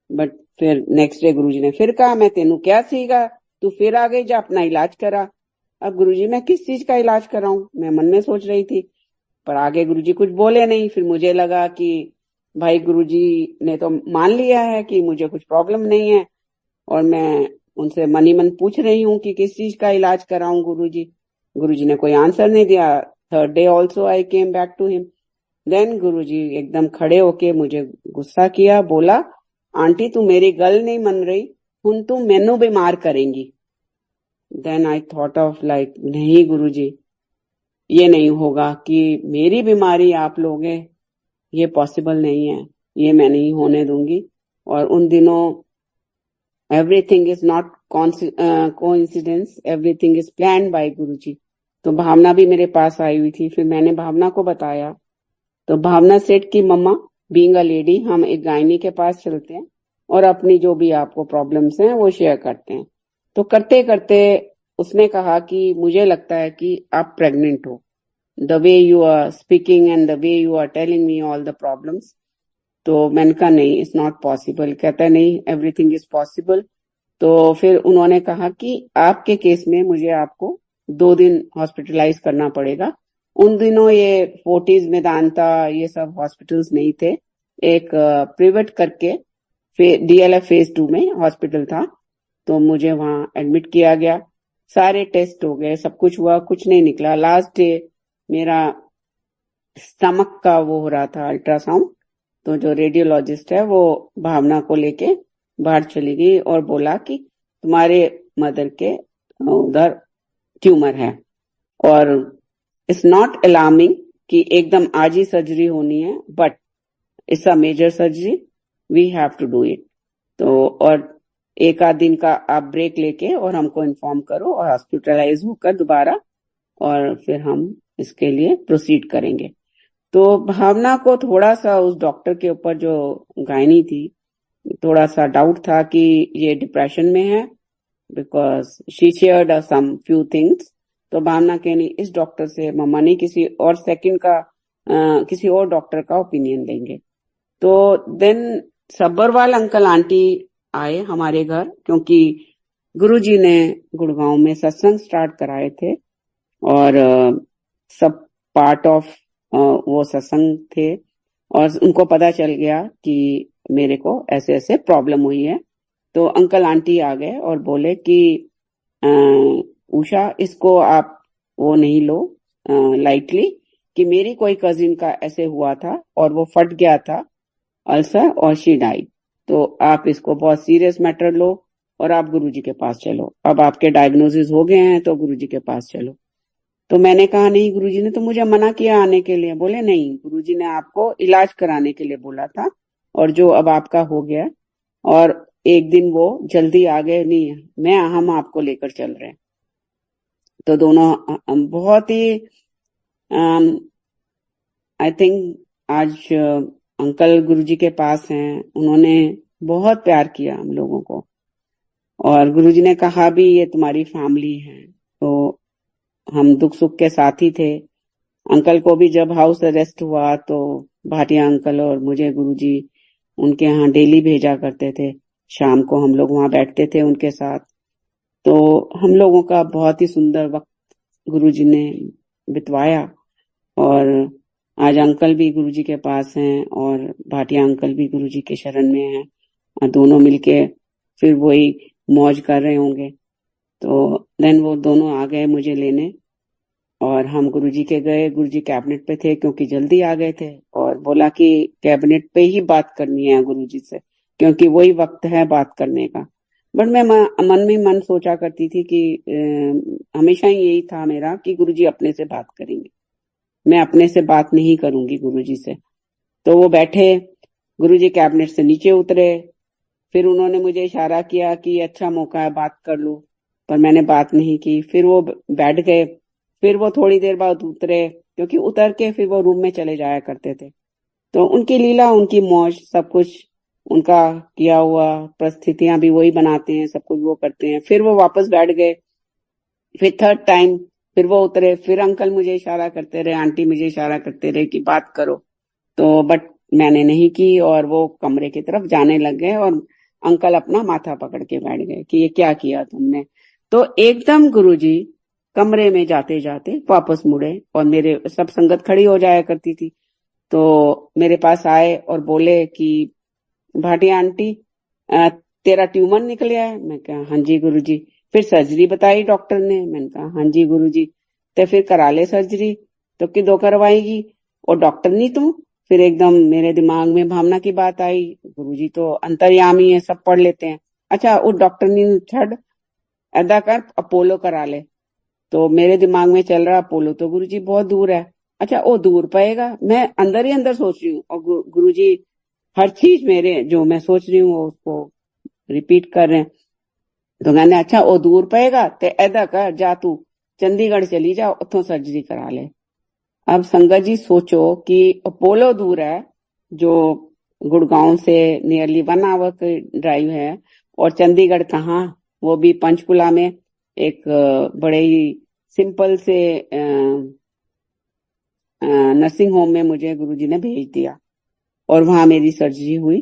बट फिर नेक्स्ट डे गुरुजी ने फिर कहा मैं तेनू क्या सीगा, तू फिर आ गई, जा अपना इलाज करा। अब गुरुजी मैं किस चीज का इलाज कराऊं, मैं मन में सोच रही थी, पर आगे गुरुजी कुछ बोले नहीं। फिर मुझे लगा कि भाई गुरुजी ने तो मान लिया है कि मुझे कुछ प्रॉब्लम नहीं है, और मैं उनसे मनी मन पूछ रही हूँ कि किस चीज का इलाज कराऊं गुरुजी। गुरुजी ने कोई आंसर नहीं दिया। Third day also I came back to him. Then Guruji एकदम खड़े होके मुझे गुस्सा किया, बोला आंटी तू मेरी गल नहीं मन रही, हुन तू मैनू बीमार करेंगी। Then I thought of like नहीं गुरुजी, ये नहीं होगा कि मेरी बीमारी आप लोगे, ये पॉसिबल नहीं है, ये मैं नहीं होने दूंगी। और उन दिनों everything is not coincidence, everything is planned by Guruji. तो भावना भी मेरे पास आई हुई थी। फिर मैंने भावना को बताया, तो भावना सेठ की मम्मा बीइंग अ लेडी, हम एक गायनी के पास चलते हैं और अपनी जो भी आपको प्रॉब्लम्स हैं वो शेयर करते हैं। तो करते करते उसने कहा कि मुझे लगता है कि आप प्रेग्नेंट हो, the way you are speaking and the way you are telling me all the problems. तो मैंने कहा नहीं, इट्स नॉट पॉसिबल। कहता है नहीं, एवरीथिंग इज पॉसिबल। तो फिर उन्होंने कहा कि आपके केस में मुझे आपको 2 दिन हॉस्पिटलाइज करना पड़ेगा। उन दिनों ये 40s मेदांता ये सब हॉस्पिटल्स नहीं थे। एक प्रिवेट करके DLF फेज 2 में हॉस्पिटल था, तो मुझे वहां एडमिट किया गया। सारे टेस्ट हो गए, सब कुछ हुआ, कुछ नहीं निकला। लास्ट डे मेरा स्टमक का वो हो रहा था अल्ट्रासाउंड, तो जो रेडियोलॉजिस्ट है वो भावना को लेके बाहर चली गई और बोला कि तुम्हारे मदर के उधर ट्यूमर है, और इट्स नॉट अलार्मिंग कि एकदम आज ही सर्जरी होनी है, but it's a major surgery, we have to do it. तो और 1 आध दिन का आप ब्रेक लेके और हमको इन्फॉर्म करो और हॉस्पिटलाइज होकर दोबारा, और फिर हम इसके लिए प्रोसीड करेंगे। तो भावना को थोड़ा सा उस डॉक्टर के ऊपर जो गायनी थी, थोड़ा सा डाउट था कि ये डिप्रेशन में है, because she shared some few things तो भावना कहनी इस डॉक्टर से मम्मा नहीं किसी और किसी और डॉक्टर का ओपिनियन लेंगे। तो देन सब्बरवाल अंकल आंटी आए हमारे घर, क्योंकि गुरुजी ने गुड़गांव में सत्संग स्टार्ट कराए थे और सब पार्ट ऑफ वो सत्संग थे, और उनको पता चल गया कि मेरे को ऐसे ऐसे प्रॉब्लम हुई है। तो अंकल आंटी आ गए और बोले कि उषा, इसको आप वो नहीं लो लाइटली, कि मेरी कोई कजिन का ऐसे हुआ था और वो फट गया था अल्सर और शी डाइड, तो आप इसको बहुत सीरियस मैटर लो और आप गुरुजी के पास चलो। अब आपके डायग्नोसिस हो गए हैं तो गुरुजी के पास चलो। तो मैंने कहा नहीं, गुरुजी ने तो मुझे मना किया आने के लिए। बोले नहीं, गुरुजी ने आपको इलाज कराने के लिए बोला था और जो अब आपका हो गया, और एक दिन वो जल्दी आ गए, नहीं हम आपको लेकर चल रहे हैं। तो दोनों बहुत ही आई थिंक आज अंकल गुरुजी के पास हैं, उन्होंने बहुत प्यार किया हम लोगों को, और गुरुजी ने कहा भी ये तुम्हारी फैमिली है, तो हम दुख सुख के साथी थे। अंकल को भी जब हाउस अरेस्ट हुआ तो भाटिया अंकल और मुझे गुरुजी उनके यहाँ डेली भेजा करते थे, शाम को हम लोग वहां बैठते थे उनके साथ। तो हम लोगों का बहुत ही सुंदर वक्त गुरुजी ने बितवाया, और आज अंकल भी गुरुजी के पास हैं और भाटिया अंकल भी गुरुजी के शरण में हैं, और दोनों मिलके फिर वही मौज कर रहे होंगे। तो देन वो दोनों आ गए मुझे लेने और हम गुरुजी के गए। गुरुजी कैबिनेट पे थे क्योंकि जल्दी आ गए थे, और बोला कि कैबिनेट पे ही बात करनी है गुरुजी से, क्योंकि वही वक्त है बात करने का। बट मैं मन में मन सोचा करती थी कि हमेशा ही यही था मेरा कि गुरुजी अपने से बात करेंगे, मैं अपने से बात नहीं करूंगी गुरुजी से। तो वो बैठे, गुरुजी कैबिनेट से नीचे उतरे, फिर उन्होंने मुझे इशारा किया कि अच्छा मौका है बात कर लो, पर मैंने बात नहीं की। फिर वो बैठ गए, फिर वो थोड़ी देर बाद उतरे, क्योंकि उतर के फिर वो रूम में चले जाया करते थे। तो उनकी लीला, उनकी मौज, सब कुछ उनका किया हुआ, परिस्थितियां भी वही बनाते हैं, सब कुछ वो करते हैं। फिर वो वापस बैठ गए, फिर थर्ड टाइम फिर वो उतरे, फिर अंकल मुझे इशारा करते रहे, आंटी मुझे इशारा करते रहे कि बात करो, तो बट मैंने नहीं की, और वो कमरे की तरफ जाने लग गए और अंकल अपना माथा पकड़ के बैठ गए कि ये क्या किया तुमने। तो एकदम गुरुजी कमरे में जाते जाते वापस मुड़े, और मेरे सब संगत खड़ी हो जाया करती थी, तो मेरे पास आए और बोले कि भाटिया आंटी, तेरा ट्यूमर निकलिया है। मैं कहा हाँ जी गुरुजी। फिर सर्जरी बताई डॉक्टर ने। मैंने कहा हाँ जी गुरुजी। तो फिर करा ले सर्जरी, तो किदो करवाएगी, और डॉक्टर नहीं तुम। फिर एकदम मेरे दिमाग में भावना की बात आई, गुरुजी तो अंतर्यामी है, सब पढ़ लेते हैं। अच्छा वो डॉक्टर नहीं छड़ ऐदा कर अपोलो करा ले। तो मेरे दिमाग में चल रहा अपोलो तो गुरुजी बहुत दूर है। अच्छा वो दूर पड़ेगा, मैं अंदर ही अंदर सोच रही हूँ, और गुरुजी हर चीज मेरे जो मैं सोच रही हूँ उसको रिपीट कर रहे हैं। तो कहने अच्छा वो दूर पड़ेगा तो ऐदा कर, जा तू चंडीगढ़ चली जा, उतो सर्जरी करा ले। अब संगत जी सोचो कि अपोलो दूर है, जो गुड़गांव से नियरली 1 आवर की ड्राइव है, और चंडीगढ़ कहाँ, वो भी पंचकुला में एक बड़े ही सिंपल से नर्सिंग होम में मुझे गुरुजी ने भेज दिया, और वहां मेरी सर्जरी हुई।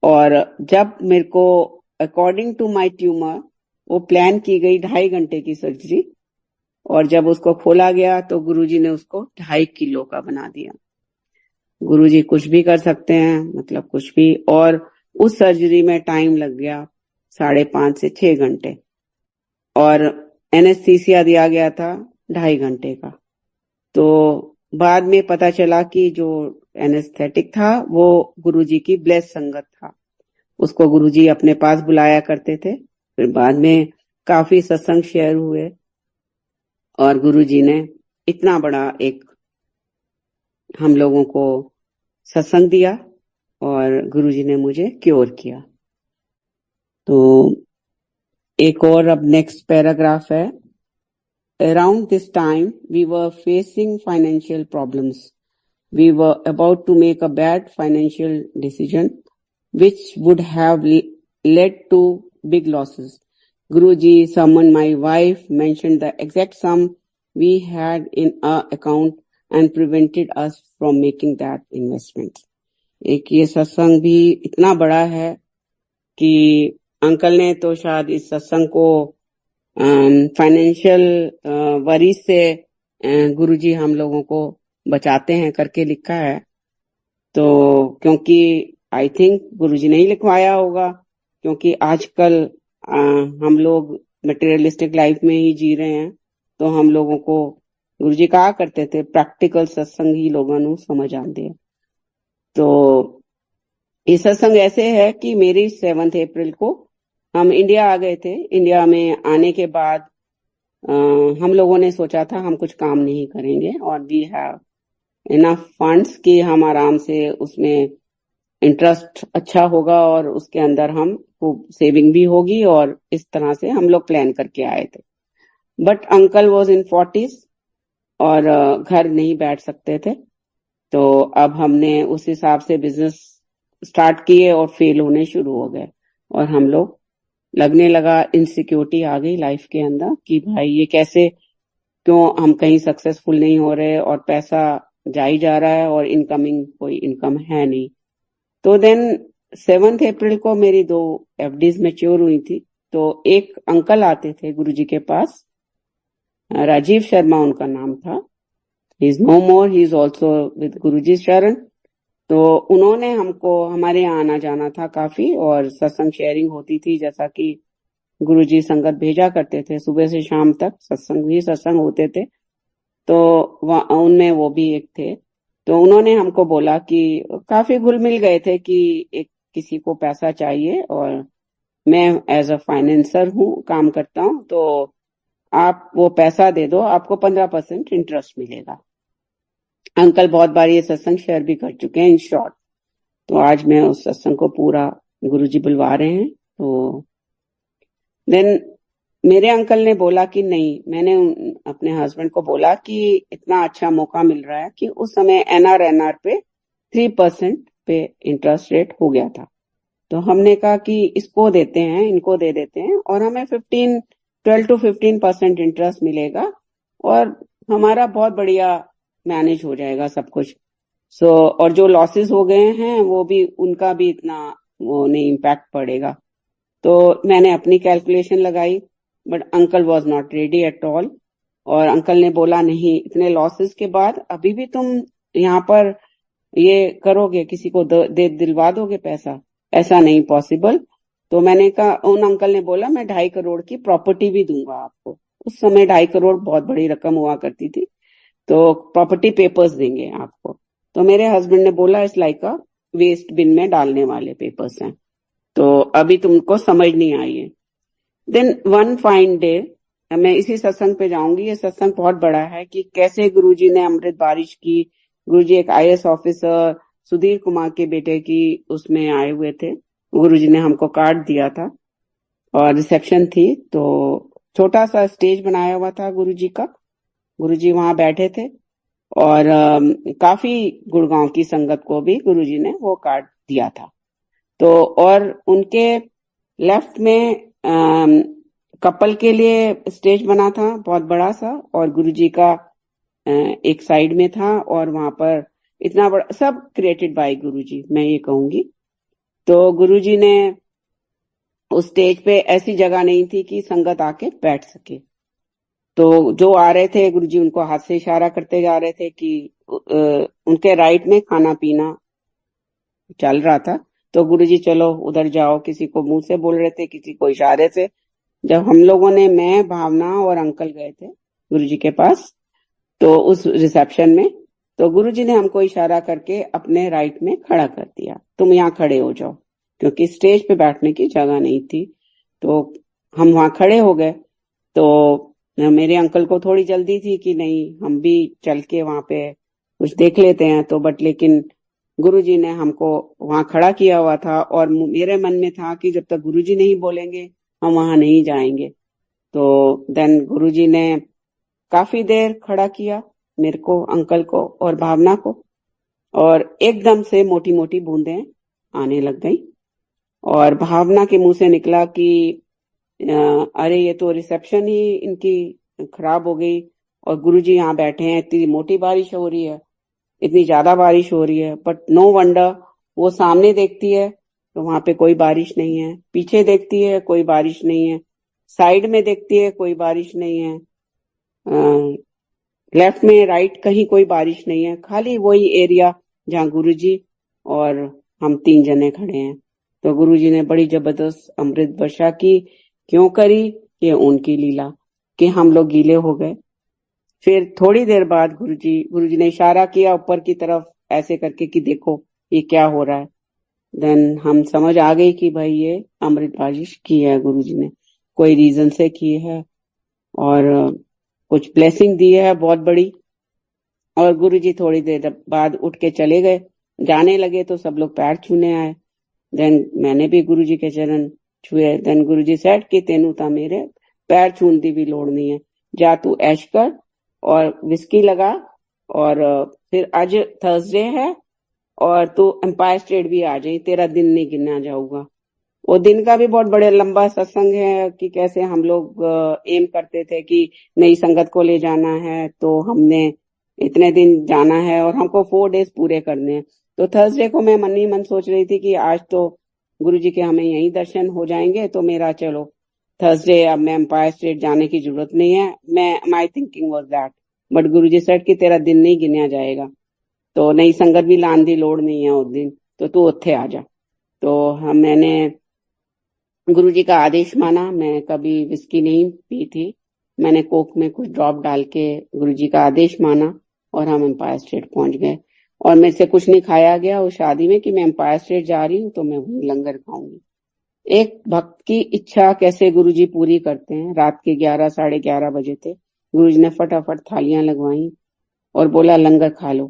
और जब मेरे को अकॉर्डिंग टू माय ट्यूमर वो प्लान की गई 2.5 घंटे की सर्जरी, और जब उसको खोला गया तो गुरुजी ने उसको 2.5 किलो का बना दिया। गुरुजी कुछ भी कर सकते हैं, मतलब कुछ भी। और उस सर्जरी में टाइम लग गया 5.5 से 6 घंटे, और एनेस्थीसिया दिया गया था 2.5 घंटे का। तो बाद में पता चला कि जो एनेस्थेटिक था वो गुरुजी की ब्लेस संगत था, उसको गुरुजी अपने पास बुलाया करते थे। फिर बाद में काफी सत्संग शेयर हुए, और गुरुजी ने इतना बड़ा एक हम लोगों को सत्संग दिया, और गुरुजी ने मुझे क्योर किया। तो एक और अब नेक्स्ट पैराग्राफ है। Around this time, we were facing financial problems. We were about to make a bad financial decision, which would have led to big losses. Guruji summoned my wife, mentioned the exact sum we had in our account and prevented us from making that investment. एक ये सत्संग भी इतना बड़ा है कि अंकल ने तो शायद इस सत्संग को फाइनेंशियल वरी से गुरुजी हम लोगों को बचाते हैं करके लिखा है। तो क्योंकि आई थिंक गुरुजी ने ही लिखवाया होगा, क्योंकि आजकल हम लोग मटेरियलिस्टिक लाइफ में ही जी रहे हैं। तो हम लोगों को गुरुजी कहा करते थे प्रैक्टिकल सत्संग ही लोगों ਨੂੰ समझ आते हैं। तो ये सत्संग ऐसे है कि मेरी 7 अप्रैल को हम इंडिया आ गए थे। इंडिया में आने के बाद हम लोगों ने सोचा था हम कुछ काम नहीं करेंगे और वी हैव इनफ फंड्स कि हम आराम से उसमें इंटरेस्ट अच्छा होगा और उसके अंदर हम खूब सेविंग भी होगी, और इस तरह से हम लोग प्लान करके आए थे। But uncle was in 40s और घर नहीं बैठ सकते थे। तो अब हमने उस हिसाब से बिजनेस स्टार्ट किए और फेल होने शुरू हो गए, और हम लोग लगने लगा इनसिक्योरिटी आ गई लाइफ के अंदर कि भाई ये कैसे, क्यों हम कहीं सक्सेसफुल नहीं हो रहे और पैसा जा ही जा रहा है और इनकमिंग कोई इनकम है नहीं। तो देन 7 अप्रैल को मेरी 2 FDs मैच्योर हुई थी। तो एक अंकल आते थे गुरुजी के पास, राजीव शर्मा उनका नाम था। He is no more, he is also with Guruji शरण। तो उन्होंने हमको, हमारे यहाँ आना जाना था काफी और सत्संग शेयरिंग होती थी, जैसा कि गुरुजी संगत भेजा करते थे सुबह से शाम तक सत्संग होते थे। तो उनमें वो भी एक थे। तो उन्होंने हमको बोला कि काफी घुल मिल गए थे कि एक किसी को पैसा चाहिए और मैं एज अ फाइनेंसर हूँ, काम करता हूँ, तो आप वो पैसा दे दो, आपको 15% इंटरेस्ट मिलेगा। अंकल बहुत बार ये सत्संग शेयर भी कर चुके हैं इन शॉर्ट। तो आज मैं उस सत्संग को पूरा गुरुजी बुलवा रहे हैं। तो देन मेरे अंकल ने बोला कि नहीं, मैंने अपने हस्बैंड को बोला कि इतना अच्छा मौका मिल रहा है कि उस समय NR पे 3% पे इंटरेस्ट रेट हो गया था। तो हमने कहा कि इसको देते हैं, इनको दे देते हैं और हमें 12 to 15% इंटरेस्ट मिलेगा और हमारा बहुत बढ़िया मैनेज हो जाएगा सब कुछ। और जो लॉसेस हो गए हैं वो भी, उनका भी इतना वो नहीं इम्पैक्ट पड़ेगा। तो मैंने अपनी कैलकुलेशन लगाई, but uncle was not ready at all. और अंकल ने बोला नहीं, इतने लॉसेस के बाद अभी भी तुम यहाँ पर ये करोगे, किसी को दिलवा दोगे पैसा, ऐसा नहीं पॉसिबल। तो मैंने कहा, उन अंकल ने बोला मैं 2.5 करोड़ की प्रॉपर्टी भी दूंगा आपको। उस समय 2.5 करोड़ बहुत बड़ी रकम हुआ करती थी। तो प्रॉपर्टी पेपर्स देंगे आपको। तो मेरे हस्बैंड ने बोला इस लाइक अ वेस्ट बिन में डालने वाले पेपर्स हैं, तो अभी तुमको समझ नहीं आई है। देन वन फाइन डे मैं इसी सत्संग पे जाऊंगी। ये सत्संग बहुत बड़ा है कि कैसे गुरुजी ने अमृत बारिश की। गुरुजी एक IAS ऑफिसर सुधीर कुमार के बेटे की उसमें आए हुए थे। गुरुजी ने हमको कार्ड दिया था और रिसेप्शन थी। तो छोटा सा स्टेज बनाया हुआ था गुरुजी का। गुरुजी वहां बैठे थे और काफी गुड़गांव की संगत को भी गुरुजी ने वो कार्ड दिया था। तो और उनके लेफ्ट में कपल के लिए स्टेज बना था बहुत बड़ा सा, और गुरुजी का एक साइड में था, और वहां पर इतना बड़ा, सब क्रिएटेड बाय गुरुजी मैं ये कहूंगी। तो गुरुजी ने उस स्टेज पे ऐसी जगह नहीं थी कि संगत आके बैठ सके। तो जो आ रहे थे गुरुजी उनको हाथ से इशारा करते जा रहे थे कि उनके राइट में खाना पीना चल रहा था। तो गुरुजी चलो उधर जाओ, किसी को मुंह से बोल रहे थे, किसी को इशारे से। जब हम लोगों ने, मैं, भावना और अंकल गए थे गुरुजी के पास, तो उस रिसेप्शन में, तो गुरुजी ने हमको इशारा करके अपने राइट में खड़ा कर दिया, तुम यहाँ खड़े हो जाओ, क्योंकि स्टेज पे बैठने की जगह नहीं थी। तो हम वहां खड़े हो गए। तो मेरे अंकल को थोड़ी जल्दी थी कि नहीं हम भी चल के वहां पे कुछ देख लेते हैं। तो बट लेकिन गुरुजी ने हमको वहां खड़ा किया हुआ था और मेरे मन में था कि जब तक गुरुजी नहीं बोलेंगे हम वहां नहीं जाएंगे। तो देन गुरुजी ने काफी देर खड़ा किया मेरे को, अंकल को और भावना को, और एकदम से मोटी मोटी बूंदें आने लग गई। और भावना के मुंह से निकला कि अरे ये तो रिसेप्शन ही इनकी खराब हो गई और गुरुजी यहाँ बैठे हैं, इतनी मोटी बारिश हो रही है, इतनी ज्यादा बारिश हो रही है, बट नो वंडर वो सामने देखती है तो वहां पे कोई बारिश नहीं है, पीछे देखती है कोई बारिश नहीं है, साइड में देखती है कोई बारिश नहीं है, लेफ्ट में राइट कहीं कोई बारिश नहीं है, खाली वही एरिया जहाँ गुरुजी और हम 3 जने खड़े हैं। तो गुरुजी ने बड़ी जबरदस्त अमृत वर्षा की। क्यों करी? ये उनकी लीला कि हम लोग गीले हो गए। फिर थोड़ी देर बाद गुरुजी ने इशारा किया ऊपर की तरफ ऐसे करके कि देखो ये क्या हो रहा है। देन हम समझ आ गई कि भाई ये अमृत बारिश की है, गुरुजी ने कोई रीजन से की है और कुछ ब्लेसिंग दी है बहुत बड़ी। और गुरुजी थोड़ी देर बाद उठ के चले गए, जाने लगे तो सब लोग पैर छूने आए। देन मैंने भी गुरुजी के चरण छुए। देन गुरुजी सेड कि तेनू ता मेरे पैर छून दी भी लोड़ नहीं है, जा तू ऐश कर और विस्की लगा और फिर आज थर्सडे है और तू एम्पायर स्टेट भी आ जाए, तेरा दिन नहीं गिना जाऊगा। वो दिन का भी बहुत बड़े लंबा सत्संग है कि कैसे हम लोग एम करते थे कि नई संगत को ले जाना है, तो हमने इतने दिन जाना है और हमको 4 डेज पूरे करने हैं। तो थर्सडे को मैं मन ही मन सोच रही थी कि आज तो गुरुजी के हमें यहीं दर्शन हो जाएंगे, तो मेरा चलो थर्सडे अब मैं एम्पायर स्टेट जाने की जरूरत नहीं है, my thinking was that. But Guruji said कि तेरा दिन नहीं गिनया जाएगा, तो नई संगत भी लाने की लोड़ नहीं है उस दिन, तो तू उत्थे आ जा। तो मैंने गुरुजी का आदेश माना। मैं कभी विस्की नहीं पी थी, मैंने कोक में कुछ ड्रॉप डाल के गुरुजी का आदेश माना और हम एम्पायर स्टेट पहुंच गए। और मेरे से कुछ नहीं खाया गया उस शादी में कि मैं एम्पायर स्टेट जा रही हूँ तो मैं वहीं लंगर खाऊंगी। एक भक्त की इच्छा कैसे गुरुजी पूरी करते हैं। रात के 11 साढ़े 11 बजे थे, गुरुजी ने फटाफट थालियां लगवाई और बोला लंगर खा लो।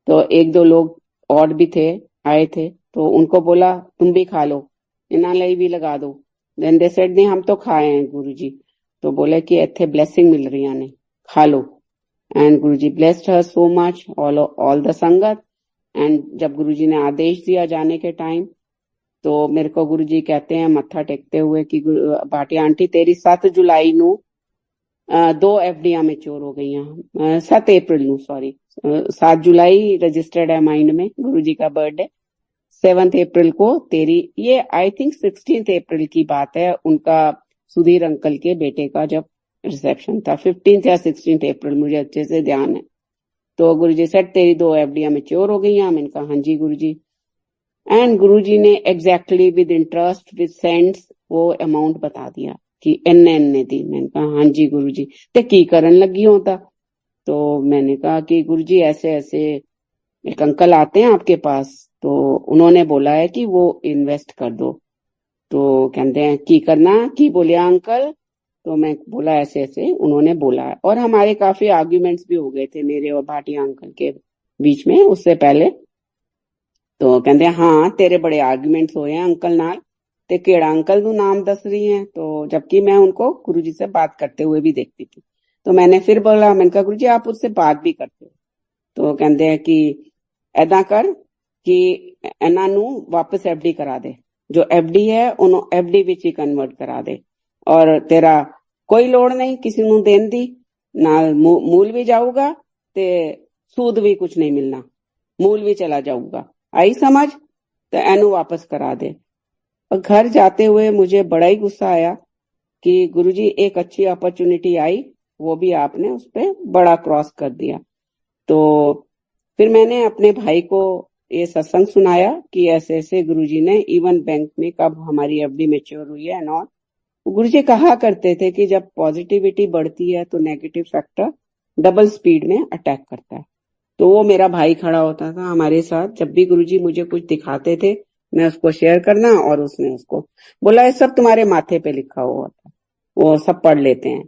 तो 1-2 लोग और भी थे, आए थे, तो उनको बोला तुम भी खा लो, इन्ना लई भी लगा दो। देन दे सेड नहीं हम तो खाए हैं गुरुजी। तो बोले कि इत्थे ब्लेसिंग मिल रही है, खा लो। And Guruji blessed her so much, all the sangat. And जब गुरुजी ने आदेश दिया जाने के टाइम, तो मेरे को गुरुजी कहते हैं मत्था टेकते हुए कि भाटिया आंटी तेरी 7 जुलाई ਨੂੰ 2 एफडीआं मैच्योर हो गई हैं, 7 अप्रैल ਨੂੰ सॉरी 7 जुलाई रजिस्टर्ड है माइंड में, गुरुजी का बर्थडे 7 अप्रैल को तेरी, ये आई थिंक 16 अप्रैल की बात है, उनका सुधीर अंकल के बेटे का जब रिसेप्शन था, 15 या 16 अप्रैल मुझे अच्छे से ध्यान है। तो गुरुजी सेड तेरी 2 एफडीआं मैच्योर हो गई हैं। मैंने कहा हाँ जी गुरुजी। एंड गुरुजी ने exactly with interest with cents वो अमाउंट बता दिया कि इन्ने दी। मैंने कहा हाँ जी गुरुजी, ते की करन लगी होता। तो मैंने कहा कि गुरुजी ऐसे ऐसे एक अंकल आते हैं आपके पास, तो उन्होंने बोला है कि वो इन्वेस्ट कर दो। तो कहते हैं की करना, की बोलिया अंकल। तो मैं बोला ऐसे ऐसे उन्होंने बोला है। और हमारे काफी आर्ग्यूमेंट्स भी हो गए थे मेरे और भाटिया अंकल के बीच में उससे पहले। तो कहते हैं हाँ तेरे बड़े आर्ग्यूमेंट्स हुए हैं अंकल नाल, ते केड़ा अंकल तू नाम दस रही है। तो जबकि मैं उनको गुरुजी से बात करते हुए भी देखती थी। तो मैंने फिर बोला, मैंने कहा गुरुजी आप उससे बात भी करते हो। तो कहते हैं कि ऐदा कर कि ਇਹਨਾਂ ਨੂੰ वापस एफडी करा दे, जो एफडी है उन्होंने एफडी विच ही कन्वर्ट करा दे, और तेरा कोई लोड़ नहीं किसी ਨੂੰ देन दी, नाल मूल भी जाऊगा ते सूद भी कुछ नहीं मिलना, मूल भी चला जाऊगा। आई समझ? तो एनू वापस करा दे। और घर जाते हुए मुझे बड़ा ही गुस्सा आया कि गुरुजी एक अच्छी अपॉर्चुनिटी आई, वो भी आपने उस पर बड़ा क्रॉस कर दिया। तो फिर मैंने अपने भाई को ये सत्संग सुनाया कि ऐसे ऐसे गुरुजी ने इवन बैंक में कब हमारी एफडी मैच्योर हुई है और गुरुजी कहा करते थे कि जब पॉजिटिविटी बढ़ती है तो नेगेटिव फैक्टर डबल स्पीड में अटैक करता है। तो वो मेरा भाई खड़ा होता था हमारे साथ, जब भी गुरुजी मुझे कुछ दिखाते थे मैं उसको शेयर करना, और उसने उसको बोला ये सब तुम्हारे माथे पे लिखा हुआ था, वो सब पढ़ लेते हैं।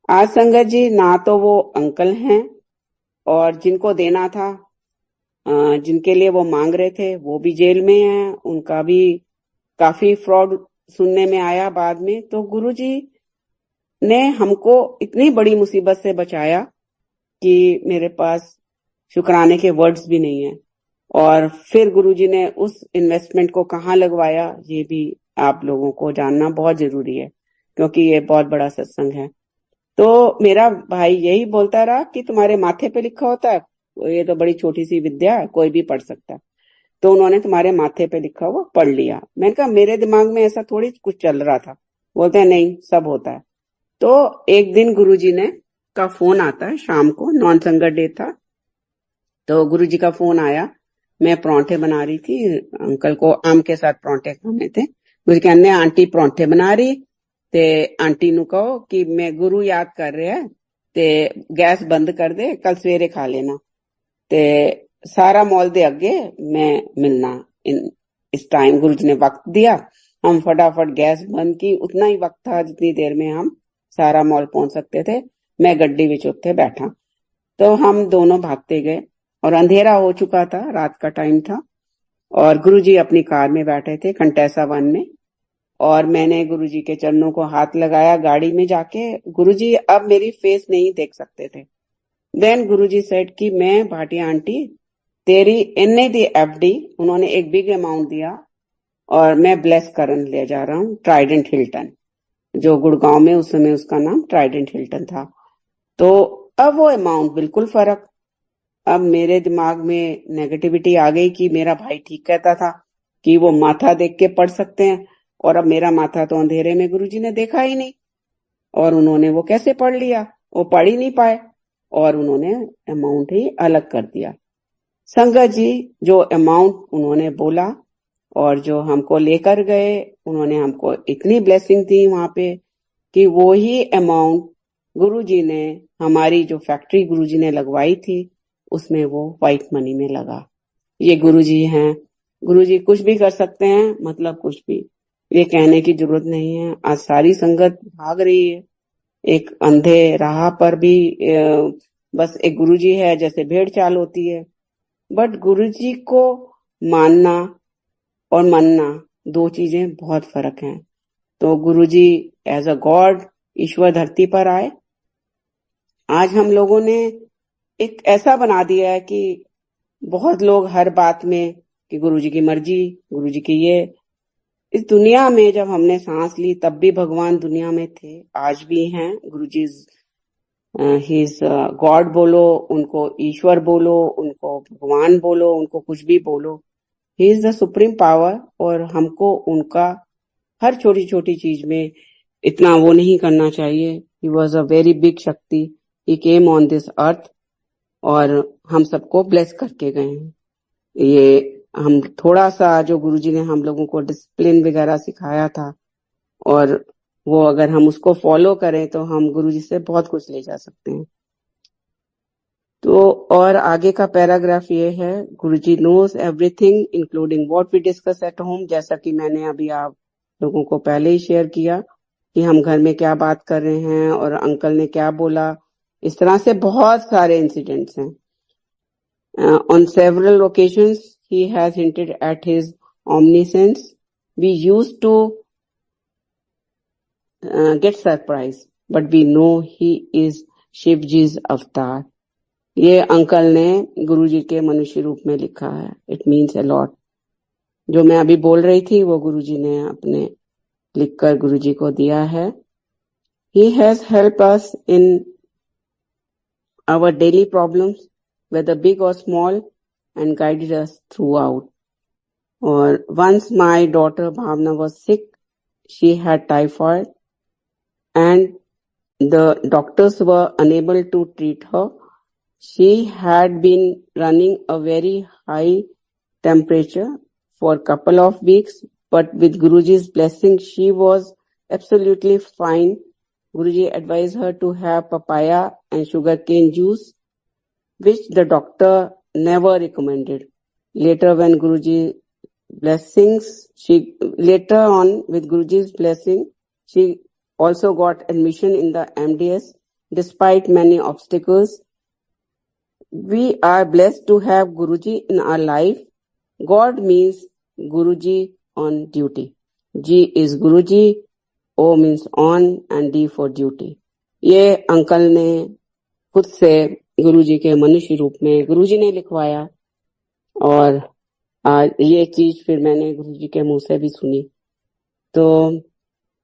आज संगत जी ना तो वो अंकल हैं, और जिनको देना था जिनके लिए वो मांग रहे थे वो भी जेल में हैं, उनका भी काफी फ्रॉड सुनने में आया बाद में। तो गुरुजी ने हमको इतनी बड़ी मुसीबत से बचाया कि मेरे पास शुक्राने के वर्ड्स भी नहीं है। और फिर गुरुजी ने उस इन्वेस्टमेंट को कहाँ लगवाया ये भी आप लोगों को जानना बहुत जरूरी है, क्योंकि ये बहुत बड़ा सत्संग है। तो मेरा भाई यही बोलता रहा कि तुम्हारे माथे पे लिखा होता है, ये तो बड़ी छोटी सी विद्या है, कोई भी पढ़ सकता है, तो उन्होंने तुम्हारे माथे पे लिखा हुआ पढ़ लिया। मैंने कहा मेरे दिमाग में ऐसा थोड़ी कुछ चल रहा था। बोलते हैं नहीं, सब होता है। तो एक दिन गुरुजी ने का फोन आता है शाम को, नॉन संगत डे था, तो गुरुजी का फोन आया। मैं परांठे बना रही थी, अंकल को आम के साथ परांठे खाने थे। गुरु कहने आंटी परांठे बना रही ते आंटी नु कहो कि मैं गुरु याद कर रहा है ते गैस बंद कर दे, कल सवेरे खा लेना ते सारा मॉल दे अगे मैं मिलना इस टाइम। गुरु जी ने वक्त दिया, हम फटाफट गैस बंद की। उतना ही वक्त था जितनी देर में हम सारा मॉल पहुंच सकते थे। मैं गड्डी विच उत्थे बैठा, तो हम दोनों भागते गए और अंधेरा हो चुका था, रात का टाइम था। और गुरुजी अपनी कार में बैठे थे कंटेसा 1 में, और मैंने गुरुजी के चरणों को हाथ लगाया गाड़ी में जाके। गुरुजी अब मेरी फेस नहीं देख सकते थे। देन गुरुजी सेड कि मैं भाटिया आंटी तेरी इन्ने दी एफडी, उन्होंने एक बिग अमाउंट दिया और मैं ब्लेस करन ले जा रहा हूँ ट्राइडेंट हिल्टन, जो गुड़गांव में उस समय उसका नाम ट्राइडेंट हिल्टन था। तो अब वो अमाउंट बिल्कुल फर्क। अब मेरे दिमाग में नेगेटिविटी आ गई कि मेरा भाई ठीक कहता था कि वो माथा देख के पढ़ सकते हैं, और अब मेरा माथा तो अंधेरे में गुरुजी ने देखा ही नहीं, और उन्होंने वो कैसे पढ़ लिया, वो पढ़ ही नहीं पाए, और उन्होंने अमाउंट ही अलग कर दिया। संगत जी जो अमाउंट उन्होंने बोला और जो हमको लेकर गए, उन्होंने हमको इतनी ब्लेसिंग दी वहां पे कि वो ही अमाउंट गुरुजी ने हमारी जो फैक्ट्री गुरुजी ने लगवाई थी उसमें वो व्हाइट मनी में लगा। ये गुरुजी हैं, गुरुजी कुछ भी कर सकते हैं, मतलब कुछ भी, ये कहने की जरूरत नहीं है। आज सारी संगत भाग रही है एक अंधे राह पर भी, बस एक गुरुजी है जैसे भेड़ चाल होती है। बट गुरुजी को मानना और मानना दो चीजें बहुत फर्क हैं। तो गुरुजी एज अ गॉड, ईश्वर धरती पर आए। आज हम लोगों ने एक ऐसा बना दिया है कि बहुत लोग हर बात में कि गुरुजी की मर्जी, गुरुजी की ये। इस दुनिया में जब हमने सांस ली तब भी भगवान दुनिया में थे, आज भी हैं। गुरुजी ही इज गॉड बोलो, उनको ईश्वर बोलो, उनको भगवान बोलो, उनको कुछ भी बोलो, he is the supreme power. और हमको उनका हर छोटी छोटी चीज में इतना वो नहीं करना चाहिए। He was a very big शक्ति, ही केम ऑन दिस अर्थ और हम सबको ब्लेस करके गए हैं। ये हम थोड़ा सा जो गुरुजी ने हम लोगों को डिसिप्लिन वगैरह सिखाया था, और वो अगर हम उसको फॉलो करें तो हम गुरुजी से बहुत कुछ ले जा सकते हैं। तो और आगे का पैराग्राफ ये है, Guruji knows everything including what we discuss at home. जैसा कि मैंने अभी आप लोगों को पहले ही शेयर किया कि हम घर में क्या बात कर रहे हैं और अंकल ने क्या बोला, इस तरह से बहुत सारे इंसिडेंट्स हैं। On several occasions, he has hinted at his omniscience. We used to get surprised, but we know he is शिवजी's अवतार। ये अंकल ने गुरुजी के मनुष्य रूप में लिखा है। It means a lot. जो मैं अभी बोल रही थी वो गुरुजी ने अपने लिखकर गुरुजी को दिया है। He has helped us in our daily problems, whether big or small, and guided us throughout. Or once my daughter Bhavna was sick, she had typhoid, and the doctors were unable to treat her. She had been running a very high temperature for a couple of weeks, but with Guruji's blessing, she was absolutely fine. Guruji advised her to have papaya and sugarcane juice, which the doctor never recommended. Later on, with Guruji's blessing, she also got admission in the MDS despite many obstacles. We are blessed to have Guruji in our life. God means Guruji on duty. G is Guruji, O means on, and D for duty. ये अंकल ने खुद से गुरुजी के मनुष्य रूप में गुरुजी ने लिखवाया, और ये चीज फिर मैंने गुरुजी के मुंह से भी सुनी। तो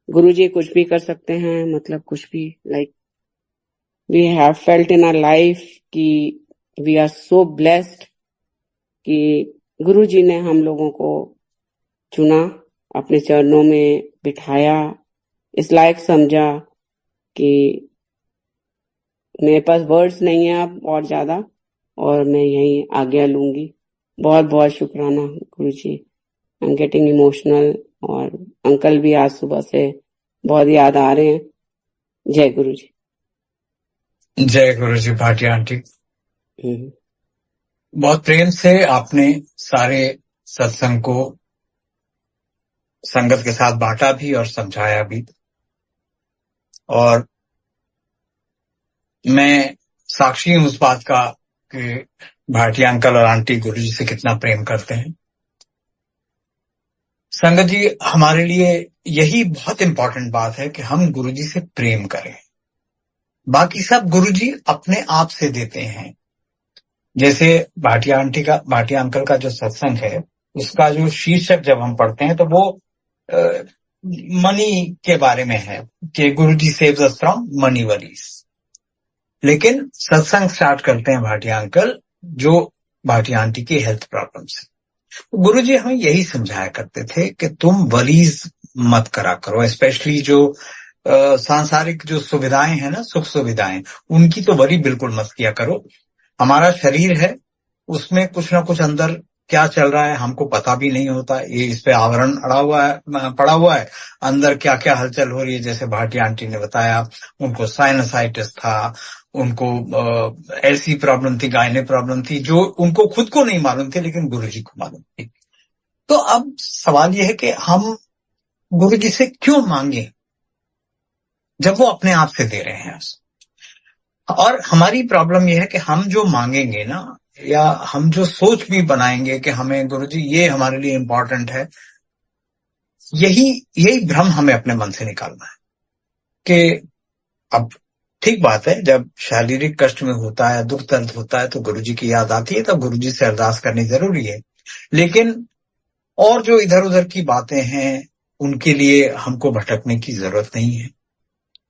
गुरुजी कुछ भी कर सकते हैं, मतलब कुछ भी, like we have felt in our life कि we are so blessed कि गुरु जी ने हम लोगों को चुना, अपने चरणों में बिठाया, इस लायक समझा कि मेरे पास वर्ड्स नहीं है अब और ज्यादा, और मैं यही आज्ञा लूंगी। बहुत बहुत शुक्राना गुरु जी। आई एम गेटिंग इमोशनल, और अंकल भी आज सुबह से बहुत याद आ रहे हैं। जय गुरु जी। जय गुरु जी। भाटिया आंटी, हम्म। बहुत प्रेम से आपने सारे सत्संग को संगत के साथ बांटा भी और समझाया भी, और मैं साक्षी हूं उस बात का कि भाटिया अंकल और आंटी गुरु जी से कितना प्रेम करते हैं। संगत जी, हमारे लिए यही बहुत इंपॉर्टेंट बात है कि हम गुरु जी से प्रेम करें। बाकी सब गुरु जी अपने आप से देते हैं। जैसे भाटिया अंकल का जो सत्संग है, उसका जो शीर्षक जब हम पढ़ते हैं तो वो मनी के बारे में है कि Guru ji saves us from money worries. लेकिन सत्संग स्टार्ट करते हैं भाटिया अंकल जो भाटिया आंटी की हेल्थ प्रॉब्लम से। गुरु जी हमें यही समझाया करते थे कि तुम वरीज मत करा करो, स्पेशली जो सांसारिक जो सुविधाएं हैं ना, सुख सुविधाएं, उनकी तो वरी बिल्कुल मत किया करो। हमारा शरीर है, उसमें कुछ ना कुछ अंदर क्या चल रहा है हमको पता भी नहीं होता। ये इस पे आवरण पड़ा हुआ है, अंदर क्या क्या हलचल हो रही है। जैसे भाटिया आंटी ने बताया, उनको साइनसाइटिस था, उनको ऐसी प्रॉब्लम थी, गायने प्रॉब्लम थी जो उनको खुद को नहीं मालूम थी, लेकिन गुरु जी को मालूम थी। तो अब सवाल यह है कि हम गुरु जी से क्यों मांगे जब वो अपने आप से दे रहे हैं। और हमारी प्रॉब्लम यह है कि हम जो मांगेंगे ना, या हम जो सोच भी बनाएंगे कि हमें गुरु जी ये हमारे लिए इम्पोर्टेंट है, यही भ्रम हमें अपने मन से निकालना है। कि अब ठीक बात है, जब शारीरिक कष्ट में होता है, दुख दर्द होता है, तो गुरु जी की याद आती है, तो गुरु जी से अरदास करनी जरूरी है। लेकिन और जो इधर उधर की बातें हैं, उनके लिए हमको भटकने की जरूरत नहीं है।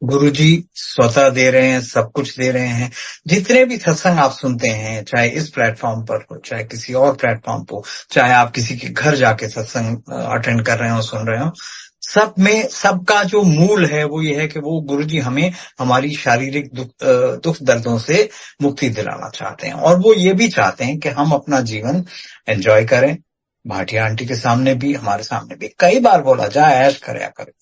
गुरु जी स्वतः दे रहे हैं, सब कुछ दे रहे हैं। जितने भी सत्संग आप सुनते हैं, चाहे इस प्लेटफॉर्म पर हो, चाहे किसी और प्लेटफॉर्म पर, चाहे आप किसी के घर जाके सत्संग अटेंड कर रहे हो, सुन रहे हो, सब में सबका जो मूल है वो ये है कि वो गुरु जी हमें हमारी शारीरिक दुख दर्दों से मुक्ति दिलाना चाहते हैं। और वो ये भी चाहते हैं कि हम अपना जीवन एंजॉय करें। भाटिया आंटी के सामने भी, हमारे सामने भी कई बार बोला, जा ऐश करया करें।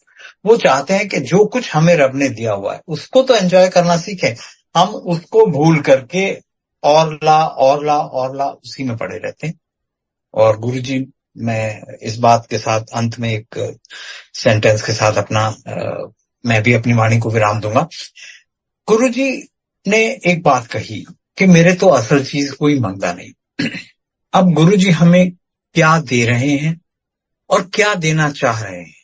वो चाहते हैं कि जो कुछ हमें रब ने दिया हुआ है उसको तो एंजॉय करना सीखें। हम उसको भूल करके और ला उसी में पड़े रहते हैं। और गुरु जी, मैं इस बात के साथ अंत में एक सेंटेंस के साथ मैं भी अपनी वाणी को विराम दूंगा। गुरु जी ने एक बात कही कि मेरे तो असल चीज कोई मांगता नहीं। अब गुरु जी हमें क्या दे रहे हैं और क्या देना चाह रहे हैं,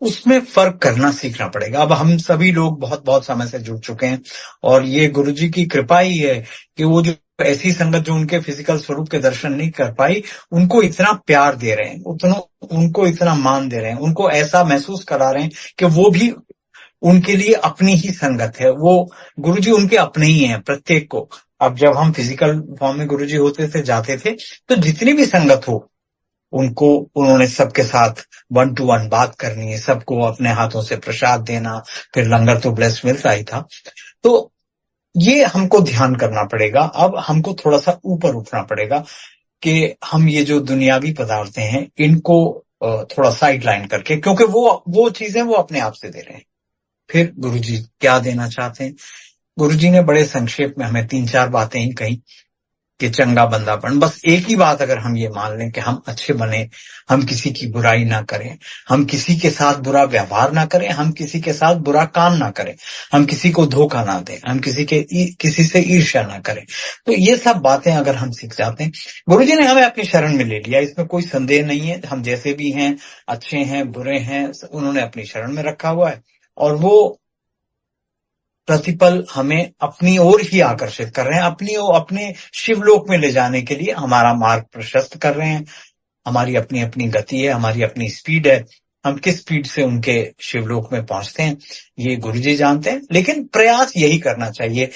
उसमें फर्क करना सीखना पड़ेगा। अब हम सभी लोग बहुत बहुत समय से जुड़ चुके हैं, और ये गुरु जी की कृपा ही है कि वो जो ऐसी संगत जो उनके फिजिकल स्वरूप के दर्शन नहीं कर पाई, उनको इतना प्यार दे रहे हैं, उनको इतना मान दे रहे हैं, उनको ऐसा महसूस करा रहे हैं कि वो भी उनके लिए अपनी ही संगत है। वो गुरु जी उनके अपने ही हैं, प्रत्येक को। अब जब हम फिजिकल फॉर्म में गुरु जी होते थे, जाते थे, तो जितनी भी संगत हो उन्होंने सबके साथ 1-to-1 बात करनी है, सबको अपने हाथों से प्रसाद देना, फिर लंगर तो ब्लेस मिलता ही था। तो ये हमको ध्यान करना पड़ेगा। अब हमको थोड़ा सा ऊपर उठना पड़ेगा कि हम ये जो दुनियावी पदार्थें हैं इनको थोड़ा साइड लाइन करके, क्योंकि वो चीजें वो अपने आप से दे रहे हैं। फिर गुरुजी क्या देना चाहते हैं? गुरुजी ने बड़े संक्षेप में हमें 3-4 बातें ही कही कि चंगा बंदा बन। बस एक ही बात अगर हम ये मान लें कि हम अच्छे बने, हम किसी की बुराई ना करें, हम किसी के साथ बुरा व्यवहार ना करें, हम किसी के साथ बुरा काम ना करें, हम किसी को धोखा ना दें, हम किसी से ईर्ष्या ना करें, तो ये सब बातें अगर हम सीख जाते हैं, गुरुजी ने हमें अपनी शरण में ले लिया, इसमें कोई संदेह नहीं है। हम जैसे भी हैं, अच्छे हैं, बुरे हैं, उन्होंने अपनी शरण में रखा हुआ है, और वो प्रतिपल हमें अपनी ओर ही आकर्षित कर रहे हैं, अपने शिवलोक में ले जाने के लिए हमारा मार्ग प्रशस्त कर रहे हैं। हमारी अपनी अपनी गति है, हमारी अपनी स्पीड है, हम किस स्पीड से उनके शिवलोक में पहुंचते हैं, ये गुरुजी जानते हैं। लेकिन प्रयास यही करना चाहिए।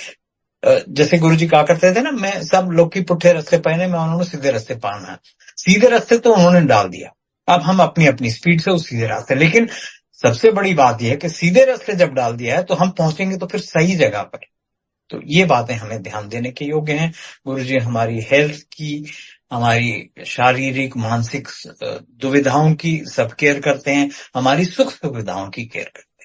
जैसे गुरुजी कहा करते थे ना, मैं सब लोग की पुट्ठे रास्ते पहने, मैं उन्होंने सीधे रास्ते पाना है। सीधे रास्ते तो उन्होंने डाल दिया, अब हम अपनी अपनी स्पीड से उस सीधे रास्ते। लेकिन सबसे बड़ी बात यह है कि सीधे रास्ते जब डाल दिया है तो हम पहुंचेंगे तो फिर सही जगह पर। तो ये बातें हमें ध्यान देने के योग्य हैं। गुरुजी हमारी हेल्थ की, हमारी शारीरिक मानसिक दुविधाओं की सब केयर करते हैं, हमारी सुख सुविधाओं की केयर करते हैं।